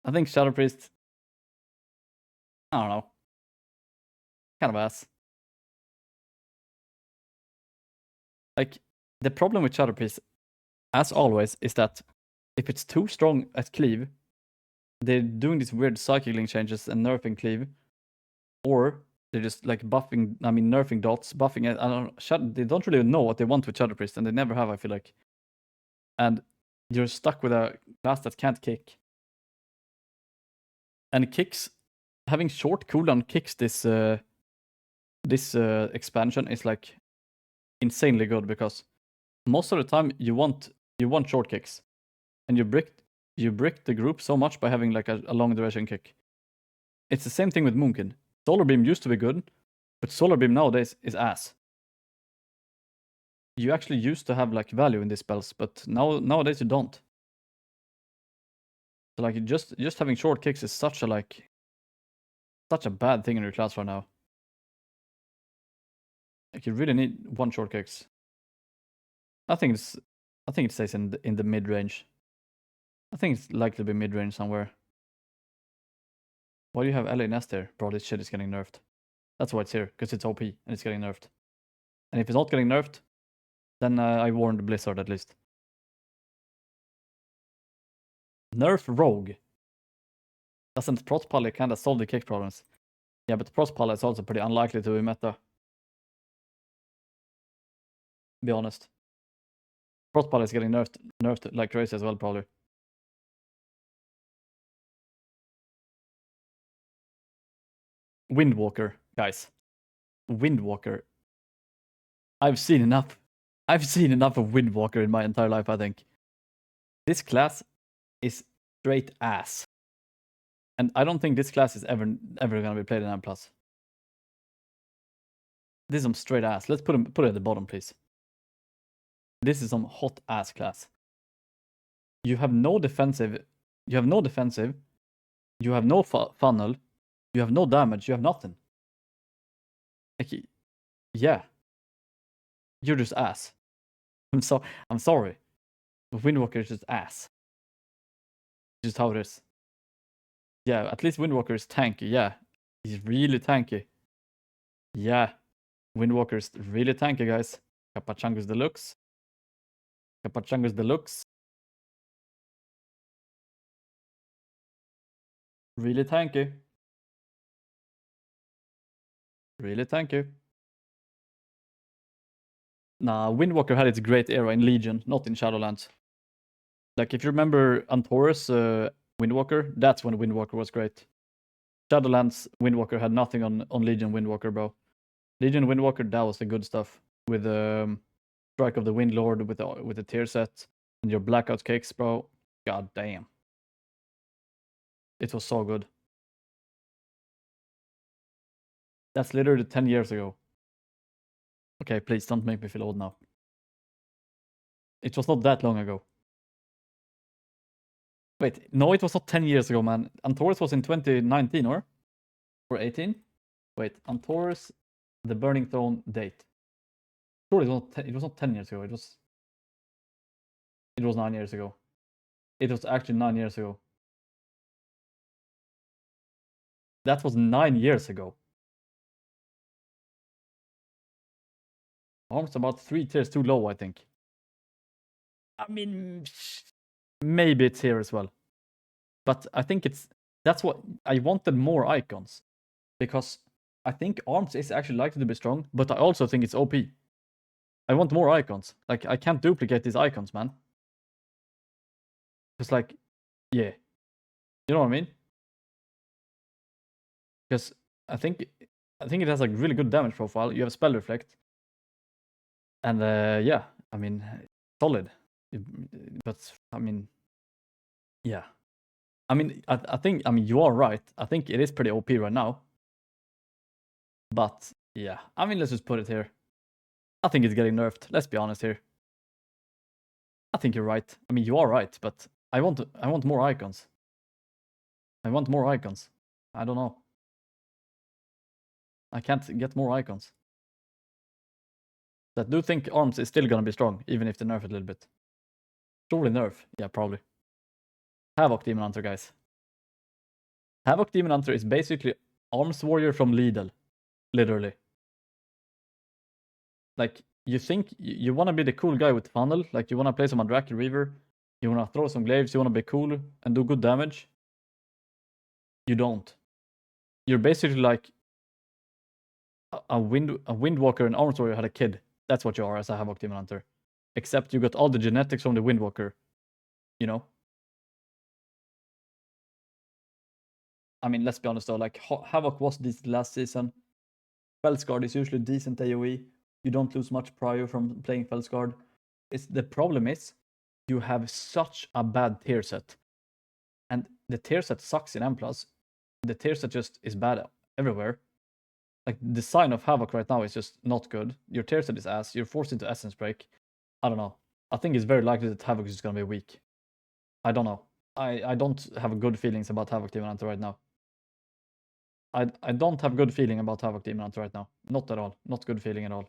I think Shadow Priest, I don't know. Kind of ass. Like, the problem with Shadow Priest, as always, is that if it's too strong at cleave, they're doing these weird psychic link changes and nerfing cleave, or they're just like nerfing dots, buffing it. I don't know. They don't really know what they want with Shadow Priest, and they never have, I feel like. And you're stuck with a class that can't kick. And kicks, having short cooldown kicks this expansion is like insanely good, because most of the time you want short kicks, and you brick the group so much by having like a long duration kick. It's the same thing with Moonkin. Solar Beam used to be good, but Solar Beam nowadays is ass. You actually used to have like value in these spells, but nowadays you don't. So like just having short kicks is such a bad thing in your class right now. Like, you really need one short kicks. I think it stays in the mid range. I think it's likely to be mid range somewhere. Why do you have LA Nest here? Bro, this shit is getting nerfed. That's why it's here, because it's OP and it's getting nerfed. And if it's not getting nerfed, then I warned Blizzard at least. Nerf Rogue. Doesn't Protpally kinda solve the kick problems? Yeah, but Protpally is also pretty unlikely to be meta. Be honest. Protpally is getting nerfed like crazy as well, probably. Windwalker, guys. Windwalker. I've seen enough. I've seen enough of Windwalker in my entire life, I think. This class is straight ass. And I don't think this class is ever gonna be played in M+. This is some straight ass. Let's put it at the bottom, please. This is some hot ass class. You have no defensive. You have no defensive. You have no funnel. You have no damage. You have nothing. Like, yeah. You're just ass. I'm sorry. But Windwalker is just ass. Just how it is. Yeah, at least Windwalker is tanky. Yeah. He's really tanky. Yeah. Windwalker is really tanky, guys. Capachangus Deluxe. Capachangus Deluxe. Really tanky. Really tanky. Nah, Windwalker had its great era in Legion, not in Shadowlands. Like, if you remember Antorus Windwalker, that's when Windwalker was great. Shadowlands Windwalker had nothing on Legion Windwalker, bro. Legion Windwalker, that was the good stuff. With Strike of the Windlord, with the tier set, and your blackout kicks, bro. God damn. It was so good. That's literally 10 years ago. Okay, please don't make me feel old now. It was not that long ago. Wait, no, it was not 10 years ago, man. Antorus was in 2019, or 18? Wait, Antorus, the Burning Throne date. Sure, it was not 10 years ago. It was 9 years ago. It was actually 9 years ago. That was 9 years ago. Arm's about 3 tiers too low, I think. I mean, maybe it's here as well. But I think that's what I wanted, more icons. Because I think Arms is actually likely to be strong, but I also think it's OP. I want more icons. Like, I can't duplicate these icons, man. Just like, yeah. You know what I mean? Because I think it has a really good damage profile. You have Spell Reflect. And yeah, I mean, solid. But, I mean, yeah. I mean, I think, you are right. I think it is pretty OP right now. But, yeah. I mean, let's just put it here. I think it's getting nerfed. Let's be honest here. I think you're right. I mean, you are right, but I want more icons. I want more icons. I don't know. I can't get more icons. I do think Arms is still gonna be strong, even if they nerf it a little bit. Surely nerf. Yeah, probably. Havoc Demon Hunter, guys. Havoc Demon Hunter is basically Arms Warrior from Lidl. Literally. Like, you think you want to be the cool guy with funnel, like you want to play some Andraki Reaver, you want to throw some glaives, you want to be cool and do good damage. You don't. You're basically like a Windwalker and Arms Warrior had a kid. That's what you are as a Havoc Demon Hunter. Except you got all the genetics from the Windwalker. You know? I mean, let's be honest though, like, Havoc was this last season. Felsguard is usually decent AoE. You don't lose much prior from playing Felsguard. The problem is, you have such a bad tier set. And the tier set sucks in M+. The tier set just is bad everywhere. Like, the design of Havoc right now is just not good. Your tier set is ass. You're forced into Essence Break. I don't know. I think it's very likely that Havoc is going to be weak. I don't know. I don't have good feelings about Havoc Demon Hunter right now. I don't have good feeling about Havoc Demon Hunter right now. Not at all. Not good feeling at all.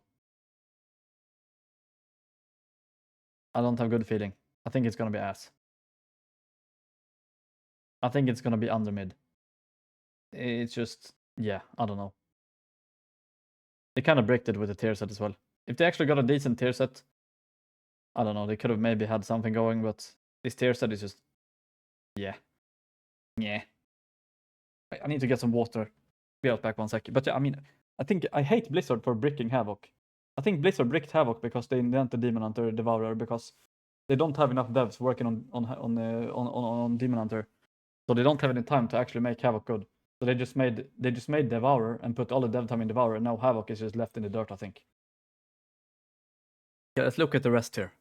I don't have good feeling. I think it's going to be ass. I think it's going to be under mid. It's just, yeah, I don't know. They kind of bricked it with the tier set as well. If they actually got a decent tier set, I don't know, they could have maybe had something going, but this tier set is just, Yeah. Yeah. I need to get some water. Be out back 1 second. But yeah, I mean, I think I hate Blizzard for bricking Havoc. I think Blizzard bricked Havoc because they invented Demon Hunter Devourer because they don't have enough devs working on Demon Hunter, so they don't have any time to actually make Havoc good. So they just made Devourer and put all the dev time in Devourer, and now Havoc is just left in the dirt, I think. Yeah, let's look at the rest here.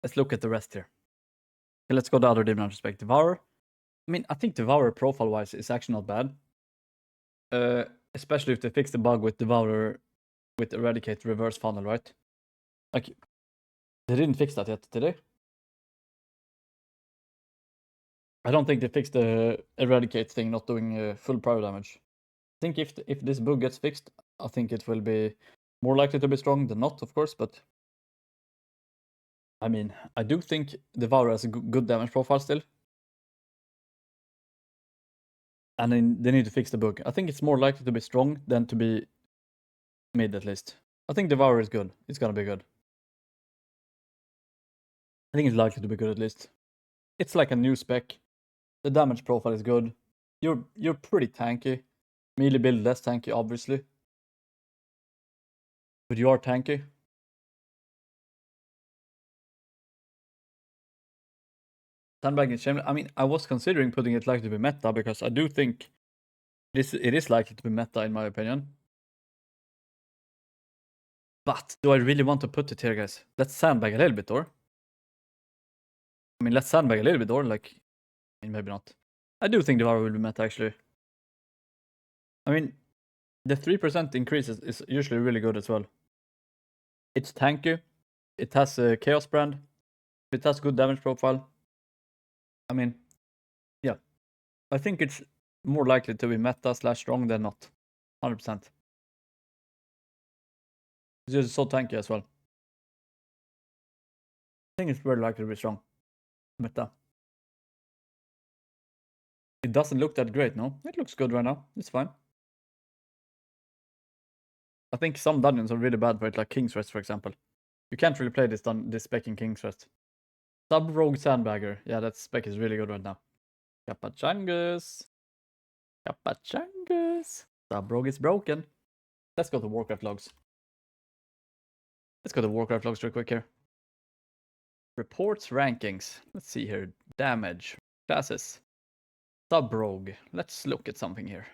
Okay, let's go to other Demon Hunter spec. Devourer. I mean, I think Devourer profile-wise is actually not bad. Especially if they fix the bug with Devourer with Eradicate reverse funnel, right? Like, they didn't fix that yet, did they? I don't think they fixed the Eradicate thing not doing full power damage. I think if this bug gets fixed, I think it will be more likely to be strong than not, of course, but I mean, I do think Devourer has a good damage profile still. And then they need to fix the bug. I think it's more likely to be strong than to be mid, at least. I think Devourer is good. It's gonna be good. I think it's likely to be good, at least. It's like a new spec. The damage profile is good. You're pretty tanky. Melee build less tanky, obviously. But you are tanky. Sandbag is shameless. I mean, I was considering putting it likely to be meta because I do think it is likely to be meta in my opinion. But do I really want to put it here, guys? Let's sandbag a little bit, or? I mean, let's sandbag a little bit, or like, I mean, maybe not. I do think the Devourer will be meta, actually. I mean, the 3% increase is usually really good as well. It's tanky. It has a Chaos brand. It has good damage profile. I mean, yeah. I think it's more likely to be meta / strong than not. 100%. It's just so tanky as well. I think it's very likely to be strong. Meta. It doesn't look that great, no? It looks good right now. It's fine. I think some dungeons are really bad for it, like King's Rest, for example. You can't really play this spec in King's Rest. Sub-Rogue Sandbagger. Yeah, that spec is really good right now. Kapachangus. Sub-Rogue is broken. Let's go to Warcraft logs. Real quick here. Reports, rankings. Let's see here. Damage. Classes. Sub-Rogue. Let's look at something here.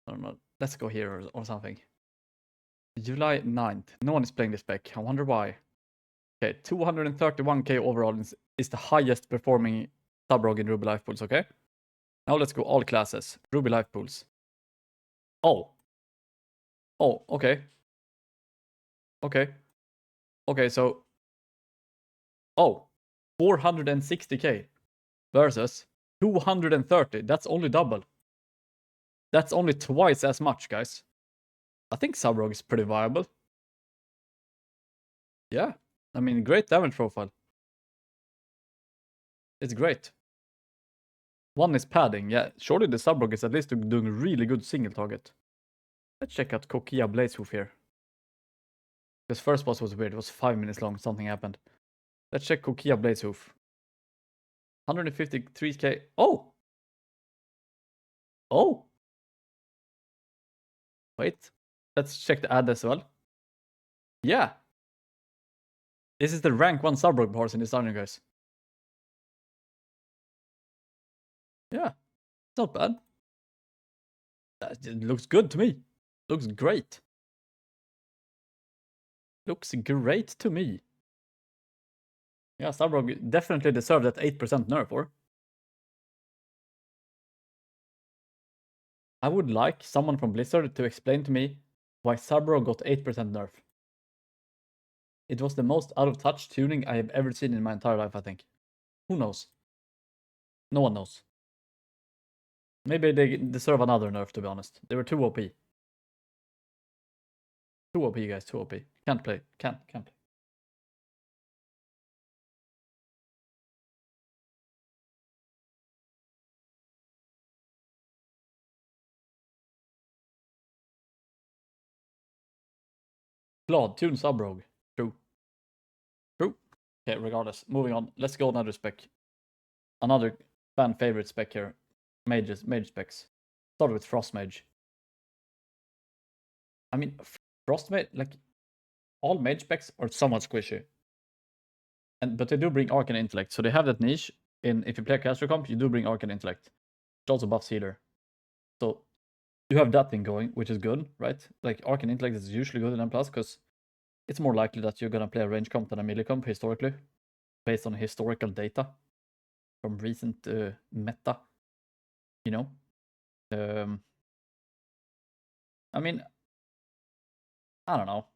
I don't know. Let's go here or something. July 9th. No one is playing this spec. I wonder why. Okay, 231k overall is the highest performing sub-rogue in Ruby Life Pools, okay? Now let's go all classes. Ruby Life Pools. Oh. Oh, okay. Okay, so... Oh. 460k versus 230. That's only double. That's only twice as much, guys. I think sub-rogue is pretty viable. Yeah. I mean, great damage profile. It's great. One is padding. Yeah, surely the sub-rogue is at least doing a really good single target. Let's check out Kokia Blazehoof here. This first boss was weird. It was 5 minutes long. Something happened. Let's check Kokia Blazehoof. 153k. Oh! Oh! Wait. Let's check the ad as well. Yeah. This is the rank 1 sub-rogue horse in this dungeon, guys. Yeah. It's not bad. It looks good to me. Looks great. Looks great to me. Yeah, sub-rogue definitely deserved that 8% nerf, or? I would like someone from Blizzard to explain to me why sub-rogue got 8% nerf. It was the most out-of-touch tuning I have ever seen in my entire life, I think. Who knows? No one knows. Maybe they deserve another nerf, to be honest. They were too OP. Too OP, guys, too OP. Can't play. Can't play. Claude, tune sub-rogue. True. Okay, regardless. Moving on. Let's go another spec. another fan favorite spec here. Mage specs. Start with Frost Mage. I mean, Frost Mage, like, all mage specs are somewhat squishy. But they do bring Arcane Intellect. So they have that niche in, if you play caster comp, you do bring Arcane Intellect. It also buffs healer. So you have that thing going, which is good, right? Like, Arcane Intellect is usually good in M+, because it's more likely that you're gonna play a range comp than a melee comp historically, based on historical data from recent meta, you know? I mean, I don't know.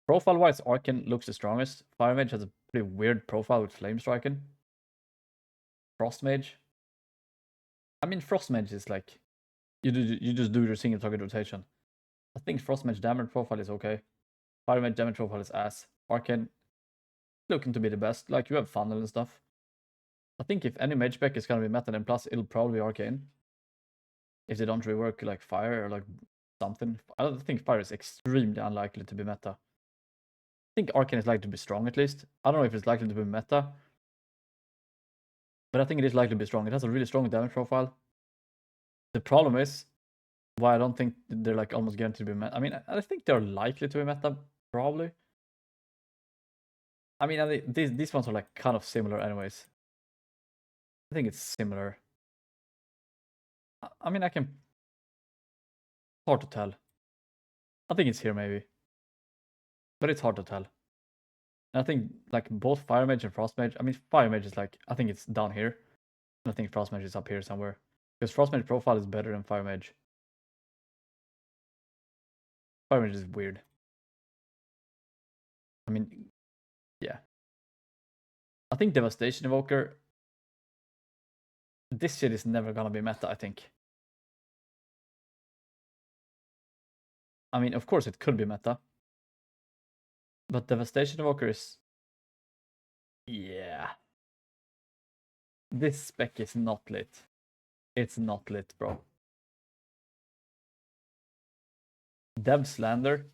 Profile-wise, Arcane looks the strongest. Fire Mage has a pretty weird profile with Flame Striking. Frost Mage. I mean, Frost Mage is like, you just do your single target rotation. I think Frost Mage damage profile is okay. Fire Mage damage profile is ass. Arcane looking to be the best. Like, you have funnel and stuff. I think if any mage spec is gonna be meta, then plus it'll probably be Arcane. If they don't rework like Fire or like something. I don't think Fire is extremely unlikely to be meta. I think Arcane is likely to be strong at least. I don't know if it's likely to be meta, but I think it is likely to be strong. It has a really strong damage profile. The problem is why I don't think they're like almost guaranteed to be meta. I mean, I think they're likely to be meta, probably. I mean, these ones are like kind of similar anyways. I think it's similar. I mean, hard to tell. I think it's here maybe. But it's hard to tell. And I think like both Fire Mage and Frost Mage, I mean, Fire Mage is like, I think it's down here. And I think Frost Mage is up here somewhere. Because Frost Mage profile is better than Fire Mage. Fire Mage is weird. I mean, yeah. I think Devastation Evoker, this shit is never gonna be meta, I think. I mean, of course it could be meta. But Devastation Evoker is... Yeah. This spec is not lit. It's not lit, bro. Dev Slander?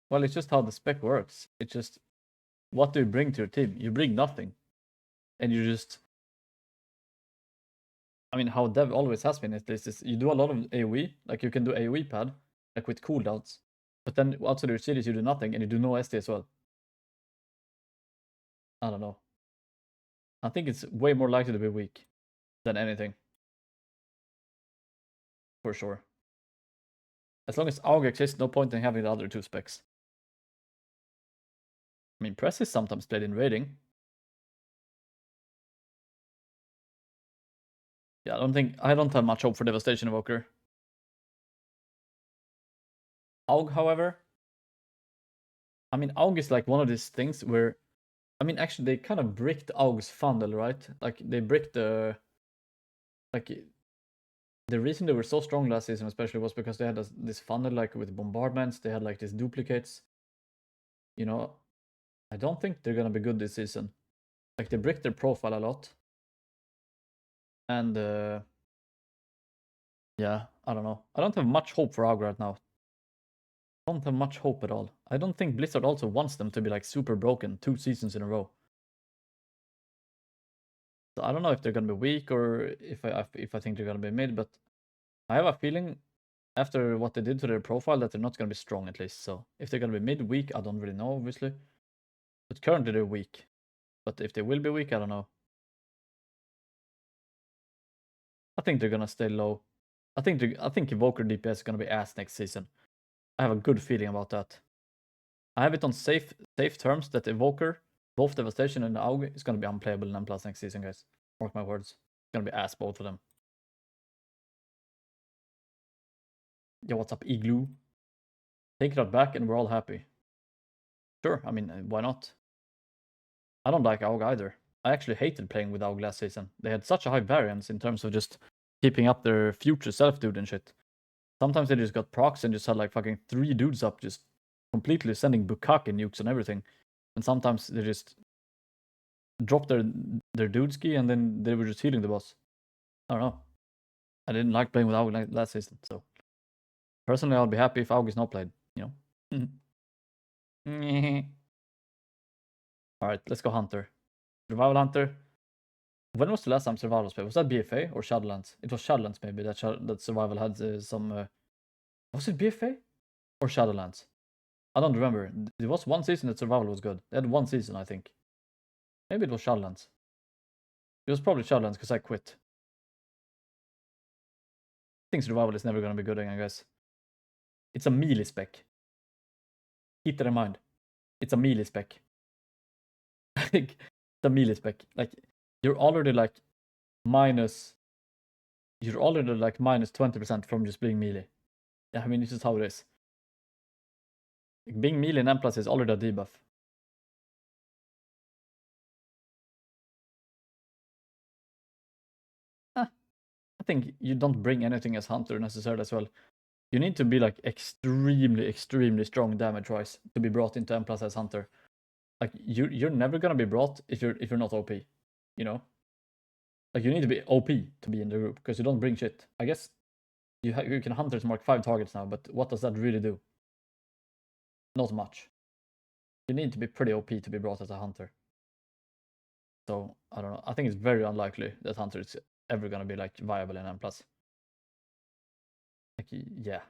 Well, it's just how the spec works. It's just, what do you bring to your team? You bring nothing. And you just... I mean, how Dev always has been at least is you do a lot of AoE. Like, you can do AoE pad, like with cooldowns. But then outside your series, you do nothing, and you do no SD as well. I don't know. I think it's way more likely to be weak than anything. For sure. As long as AUG exists, no point in having the other two specs. I mean, Press is sometimes played in raiding. Yeah, I don't have much hope for Devastation Evoker. AUG, however, I mean, AUG is like one of these things where, I mean, actually, they kind of bricked AUG's funnel, right? Like, they bricked the... Like, the reason they were so strong last season, especially, was because they had this funnel, like, with bombardments. They had, like, these duplicates. You know, I don't think they're gonna be good this season. Like, they bricked their profile a lot. And, yeah, I don't know. I don't have much hope for AUG right now. I don't have much hope at all. I don't think Blizzard also wants them to be, like, super broken 2 seasons in a row. So I don't know if they're gonna be weak or if I think they're gonna be mid, but I have a feeling after what they did to their profile that they're not gonna be strong at least. So if they're gonna be mid weak, I don't really know, obviously. But currently they're weak. But if they will be weak, I don't know. I think they're gonna stay low. I think Evoker DPS is gonna be ass next season. I have a good feeling about that. I have it on safe terms that Evoker, both Devastation and AUG, is gonna be unplayable in M+ next season, guys. Mark my words. It's gonna be ass, both of them. Yo, what's up, Igloo? Take that back and we're all happy. Sure, I mean, why not? I don't like AUG either. I actually hated playing with AUG last season. They had such a high variance in terms of just keeping up their future self-dude and shit. Sometimes they just got procs and just had like fucking 3 dudes up just completely sending Bukake nukes and everything. And sometimes they just dropped their dude ski and then they were just healing the boss. I don't know. I didn't like playing with AUG last season, so personally I'll be happy if AUG is not played, you know? Alright, let's go Hunter. Revival Hunter. When was the last time survival was played? Was that BFA or Shadowlands? It was Shadowlands maybe that survival had some. Was it BFA or Shadowlands? I don't remember. There was one season that survival was good. They had one season, I think. Maybe it was Shadowlands. It was probably Shadowlands because I quit. I think survival is never gonna be good again, guys. It's a melee spec. Keep that in mind. It's a melee spec. It's a melee spec. Like you're already like minus 20% from just being melee. Yeah, I mean it's just how it is. Like, being melee in M+ is already a debuff. I think you don't bring anything as hunter necessarily as well. You need to be like extremely strong damage wise to be brought into M+ as hunter. Like you're never gonna be brought if you're not OP, you know. Like you need to be OP to be in the group because you don't bring shit. I guess you can hunters mark 5 targets now, but what does that really do? Not much. You need to be pretty OP to be brought as a hunter. So I don't know. I think it's very unlikely that hunter is ever gonna be like viable in M+. Like yeah.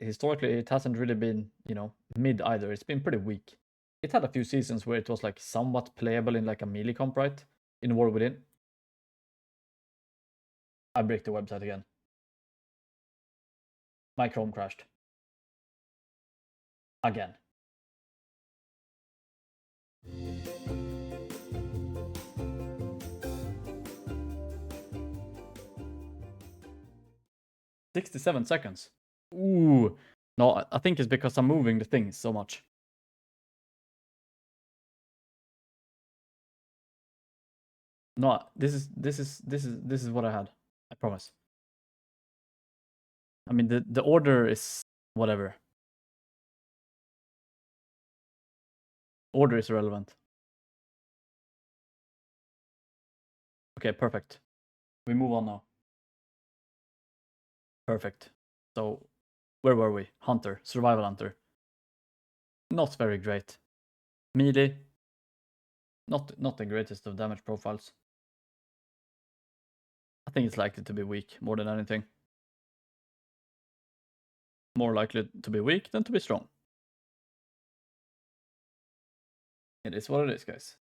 Historically, it hasn't really been, you know, mid either. It's been pretty weak. It had a few seasons where it was like somewhat playable in like a melee comp, right? In War Within. I break the website again. My Chrome crashed. Again. $67 seconds. Ooh. No, I think it's because I'm moving the things so much. No, this is what I had. I promise. I mean the order is whatever. Order is irrelevant. Okay, perfect. We move on now. Perfect. So where were we? Hunter, survival hunter. Not very great. Melee. Not the greatest of damage profiles. I think it's likely to be weak more than anything. More likely to be weak than to be strong. It is what it is, guys.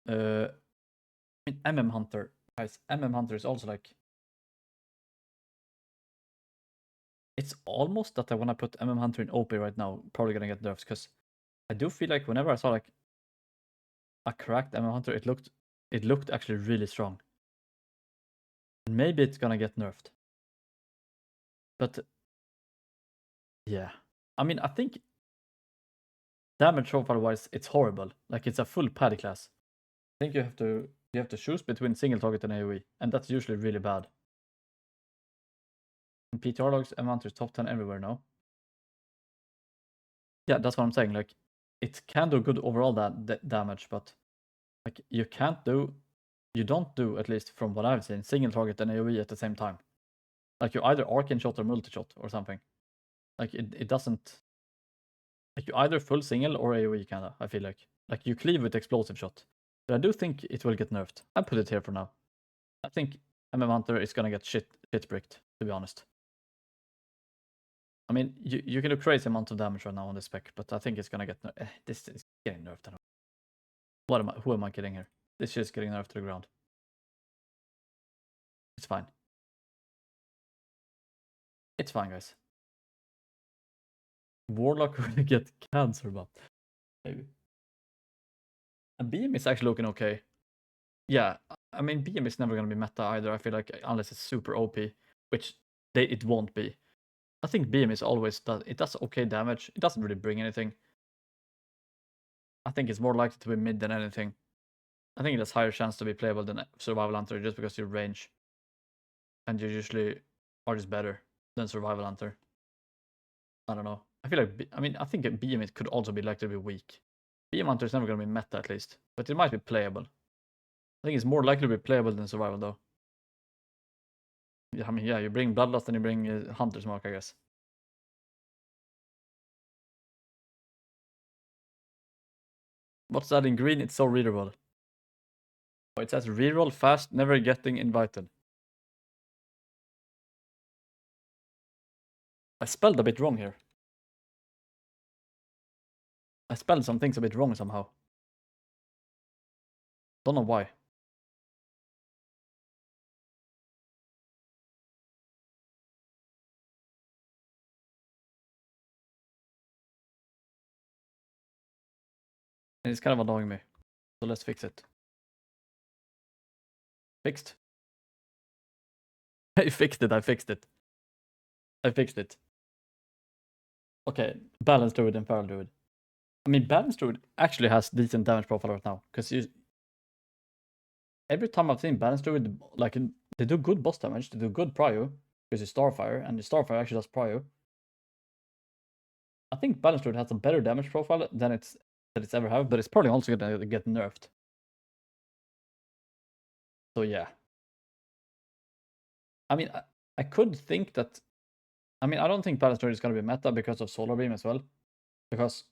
I mean, MM Hunter, guys. MM Hunter is also like. It's almost that I want to put MM Hunter in OP right now. Probably gonna get nerfed because I do feel like whenever I saw like a cracked MM Hunter, it looked actually really strong. Maybe it's gonna get nerfed. But yeah, I mean, I think damage profile wise, it's horrible. Like it's a full paddy class. I think you have to choose between single target and AoE, and that's usually really bad. In PTR logs, MM Hunter is top 10 everywhere now. Yeah, that's what I'm saying. Like it can do good overall damage, but like you don't do, at least from what I've seen, single target and AoE at the same time. Like you either arcane shot or multi-shot or something. Like it doesn't. Like you either full single or AoE kinda, I feel like. Like you cleave with explosive shot. But I do think it will get nerfed. I put it here for now. I think MM Hunter is gonna get shit bricked, to be honest. I mean, you can do crazy amount of damage right now on this spec, but I think it's gonna get this is getting nerfed. Who am I kidding here? This shit's getting nerfed to the ground. It's fine. It's fine, guys. Warlock will get cancer, but maybe. And BM is actually looking okay. Yeah, I mean BM is never gonna be meta either. I feel like unless it's super OP, which it won't be. I think BM is always it does okay damage. It doesn't really bring anything. I think it's more likely to be mid than anything. I think it has higher chance to be playable than Survival Hunter just because you range. And you usually are just better than Survival Hunter. I don't know. I feel like, I think BM it could also be likely to be weak. BM Hunter is never going to be meta at least, but it might be playable. I think it's more likely to be playable than Survival though. Yeah, I mean, yeah, you bring Bloodlust and you bring Hunter's Mark, I guess. What's that in green? It's so readable. Oh, it says reroll fast, never getting invited. I spelled a bit wrong here. I spelled some things a bit wrong somehow. Don't know why. And it's kind of annoying me. So let's fix it. Fixed? I fixed it, I fixed it. I fixed it. Okay, Balanced Druid and Feral Druid. I mean, Balanced Druid actually has decent damage profile right now. Because every time I've seen Balanced Druid, like, they do good boss damage, they do good prio, because it's Starfire, and the Starfire actually does prio. I think Balanced Druid has a better damage profile than it's ever had, but it's probably also gonna get nerfed. So yeah. I mean, I could think that... I mean, I don't think Balanced Druid is gonna be meta because of Solar Beam as well. Because,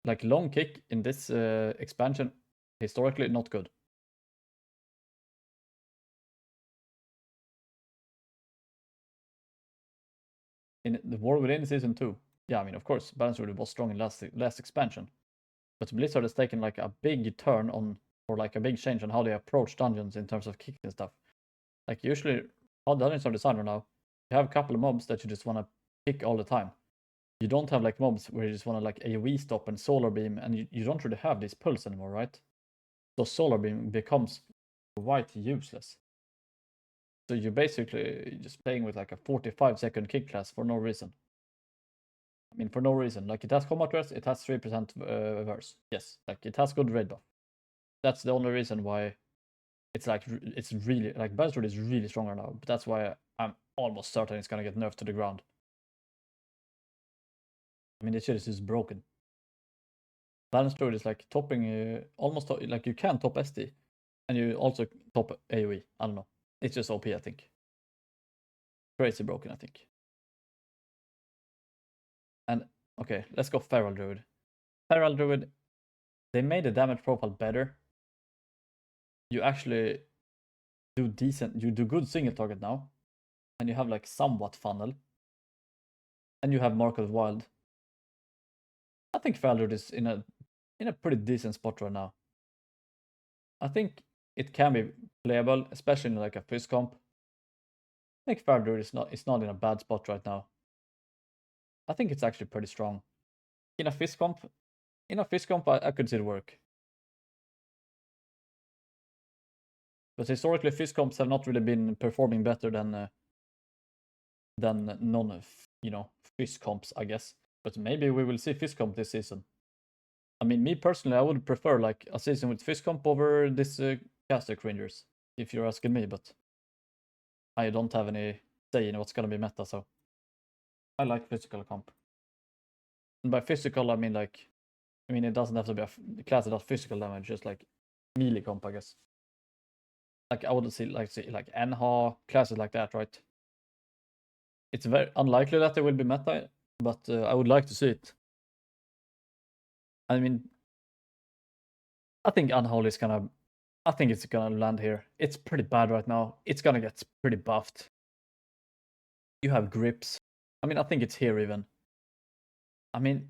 like, long kick in this expansion, historically, not good. In the War Within Season 2, yeah, I mean, of course, Balanced Druid was strong in last expansion. But Blizzard has taken, like, a big turn on, or like a big change on how they approach dungeons in terms of kicks and stuff. Like, usually, how dungeons are designed right now, you have a couple of mobs that you just want to kick all the time. You don't have, like, mobs where you just want to, like, AoE stop and Solar Beam, and you don't really have this pulse anymore, right? So Solar Beam becomes quite useless. So you're basically just playing with, like, a 45-second kick class for no reason. I mean, for no reason. Like, it has combat rest, it has 3% verse. Yes, like, it has good raid buff. That's the only reason why it's, like, it's really, like, Balanced Druid is really strong right now. But that's why I'm almost certain it's gonna get nerfed to the ground. I mean, this shit is just broken. Balanced Druid is, like, topping, almost, like, you can top SD. And you also top AoE. I don't know. It's just OP, I think. Crazy broken, I think. And, okay, let's go Feral Druid. Feral Druid, they made the damage profile better. You actually do decent, you do good single target now. And you have, like, somewhat funnel. And you have Mark of the Wild. I think Feral Druid is in a pretty decent spot right now. I think it can be playable, especially in, like, a Fizz comp. I think Feral Druid is not in a bad spot right now. I think it's actually pretty strong. In a Fizz comp, I could see it work. But historically, Fizz comps have not really been performing better than non, Fizz comps, I guess. But maybe we will see Fizz comp this season. I mean, me personally, I would prefer, like, a season with Fizz comp over this caster cringers, if you're asking me. But I don't have any say in what's gonna be meta, so I like physical comp. And by physical, I mean, like, it doesn't have to be a class that does physical damage, just like melee comp, I guess. Like, I would see like Nha, classes like that, right? It's very unlikely that they will be meta, but I would like to see it. I mean, I think Unholy is gonna... I think it's gonna land here. It's pretty bad right now. It's gonna get pretty buffed. You have grips. I mean, I think it's here even. I mean,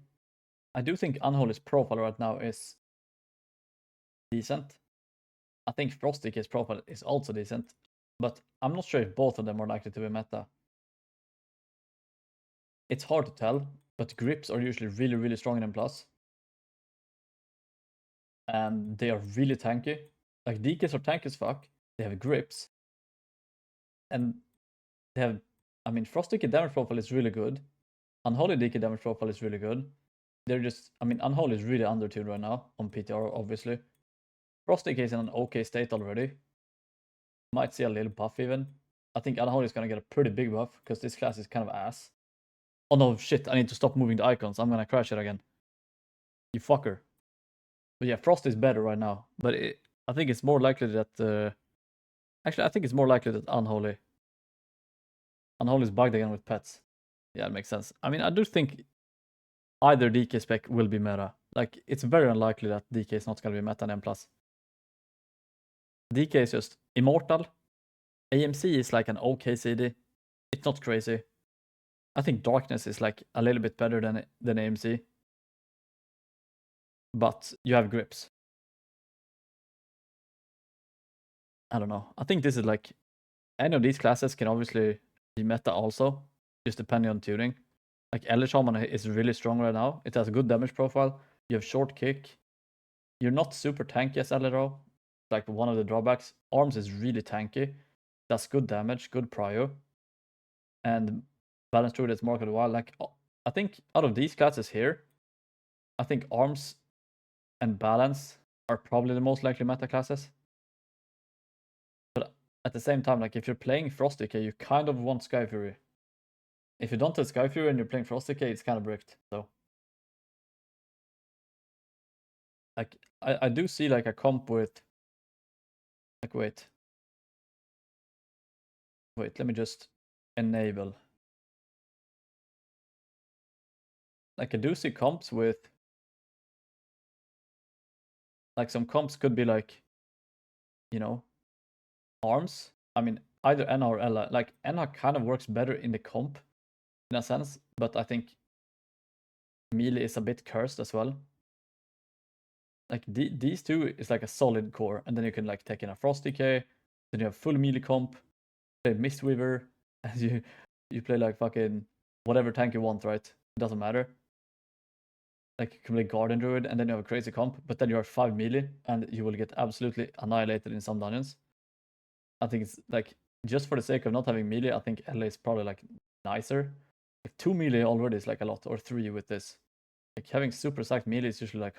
I do think Unholy's profile right now is decent. I think Frostike's profile is also decent, but I'm not sure if both of them are likely to be meta. It's hard to tell, but grips are usually really, really strong in M+. And they are really tanky. Like, DKs are tanky as fuck. They have grips. And they have... I mean, Frostike damage profile is really good. Unholy DK damage profile is really good. They're just... I mean, Unholy is really undertuned right now on PTR, obviously. Frostike is in an okay state already. Might see a little buff even. I think Unholy is gonna get a pretty big buff, because this class is kind of ass. Oh no, shit, I need to stop moving the icons. I'm gonna crash it again. You fucker. But yeah, Frost is better right now. But I think it's more likely that... Actually, I think it's more likely that Unholy is bugged again with pets. Yeah, it makes sense. I mean, I do think either DK spec will be meta. Like, it's very unlikely that DK is not gonna be meta in M+. DK is just immortal. AMC is like an okay CD. It's not crazy. I think Darkness is like a little bit better than AMC. But you have grips. I don't know. I think this is like, any of these classes can obviously be meta also, just depending on tuning. Like Elder Shaman is really strong right now. It has a good damage profile. You have short kick. You're not super tanky as Elder, like one of the drawbacks. Arms is really tanky. Does good damage, good prio. And Balance Druid is Mark of the Wild. Like, I think out of these classes here, I think Arms and Balance are probably the most likely meta classes. But at the same time, like if you're playing Frost Decay, you kind of want Sky Fury. If you don't have Sky Fury and you're playing Frost Decay, it's kind of bricked. So, like, I do see like a comp with, like, wait, let me just enable. Like, I do see comps with, like, some comps could be like, you know, Arms. I mean, either Enna or Ella. Like, Enna kind of works better in the comp in a sense, but I think melee is a bit cursed as well. Like, these two is like a solid core, and then you can like take in a Frost Decay, then you have full melee comp, play Mistweaver, and you play like fucking whatever tank you want, right? It doesn't matter. Like, you can play Garden Druid, and then you have a crazy comp, but then you are 5 melee, and you will get absolutely annihilated in some dungeons. I think it's like, just for the sake of not having melee, I think LA is probably like nicer. Like 2 melee already is like a lot, or 3 with this. Like, having super stacked melee is usually like,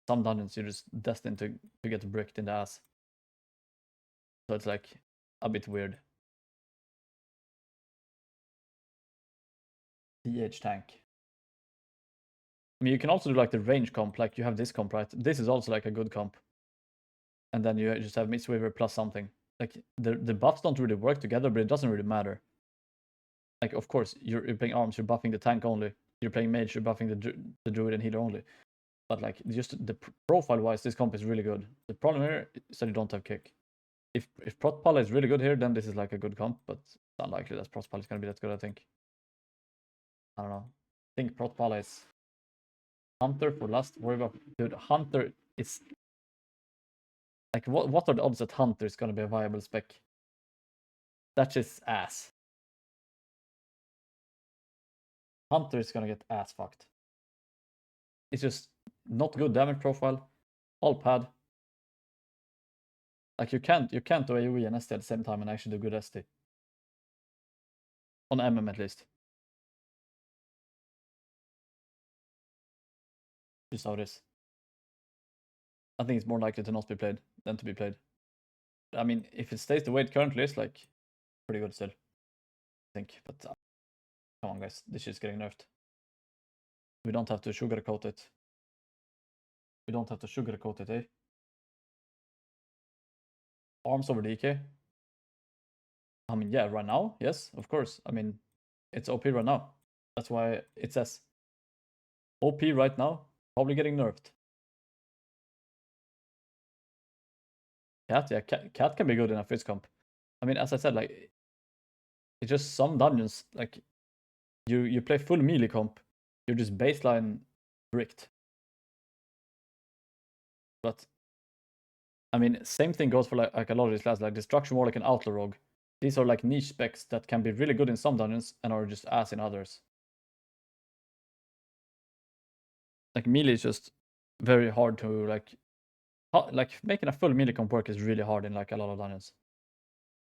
some dungeons you're just destined to get bricked in the ass. So it's like a bit weird. DH tank. I mean, you can also do like the range comp, like you have this comp, right? This is also like a good comp. And then you just have Mistweaver plus something. Like, the buffs don't really work together, but it doesn't really matter. Like, of course, you're playing Arms, you're buffing the tank only. You're playing Mage, you're buffing the Druid and Healer only. But like, just the profile-wise, this comp is really good. The problem here is that you don't have kick. If Protpala is really good here, then this is like a good comp, but it's unlikely that Protpala is going to be that good, I think. I don't know. I think Protpala is Hunter for last. Worry about, dude. Hunter is like, what are the odds that Hunter is gonna be a viable spec? That's just ass. Hunter is gonna get ass fucked. It's just not good damage profile. All pad. Like, you can't do AoE and ST at the same time and actually do good ST. On MM at least. Just how it is. I think it's more likely to not be played than to be played. I mean, if it stays the way it currently is, like, pretty good still, I think. But come on, guys, this shit's getting nerfed. We don't have to sugarcoat it. We don't have to sugarcoat it, eh? Arms over DK. I mean, yeah, right now, yes, of course. I mean, it's OP right now. That's why it says OP right now, probably getting nerfed. Cat, yeah, Cat can be good in a Fizz comp. I mean, as I said, like, it's just some dungeons, like, you play full melee comp, you're just baseline bricked. But I mean, same thing goes for like a lot of these classes, like Destruction Warlock and Outlaw Rogue. These are like niche specs that can be really good in some dungeons and are just ass in others. Like, melee is just very hard to like making a full melee comp work is really hard in like a lot of dungeons.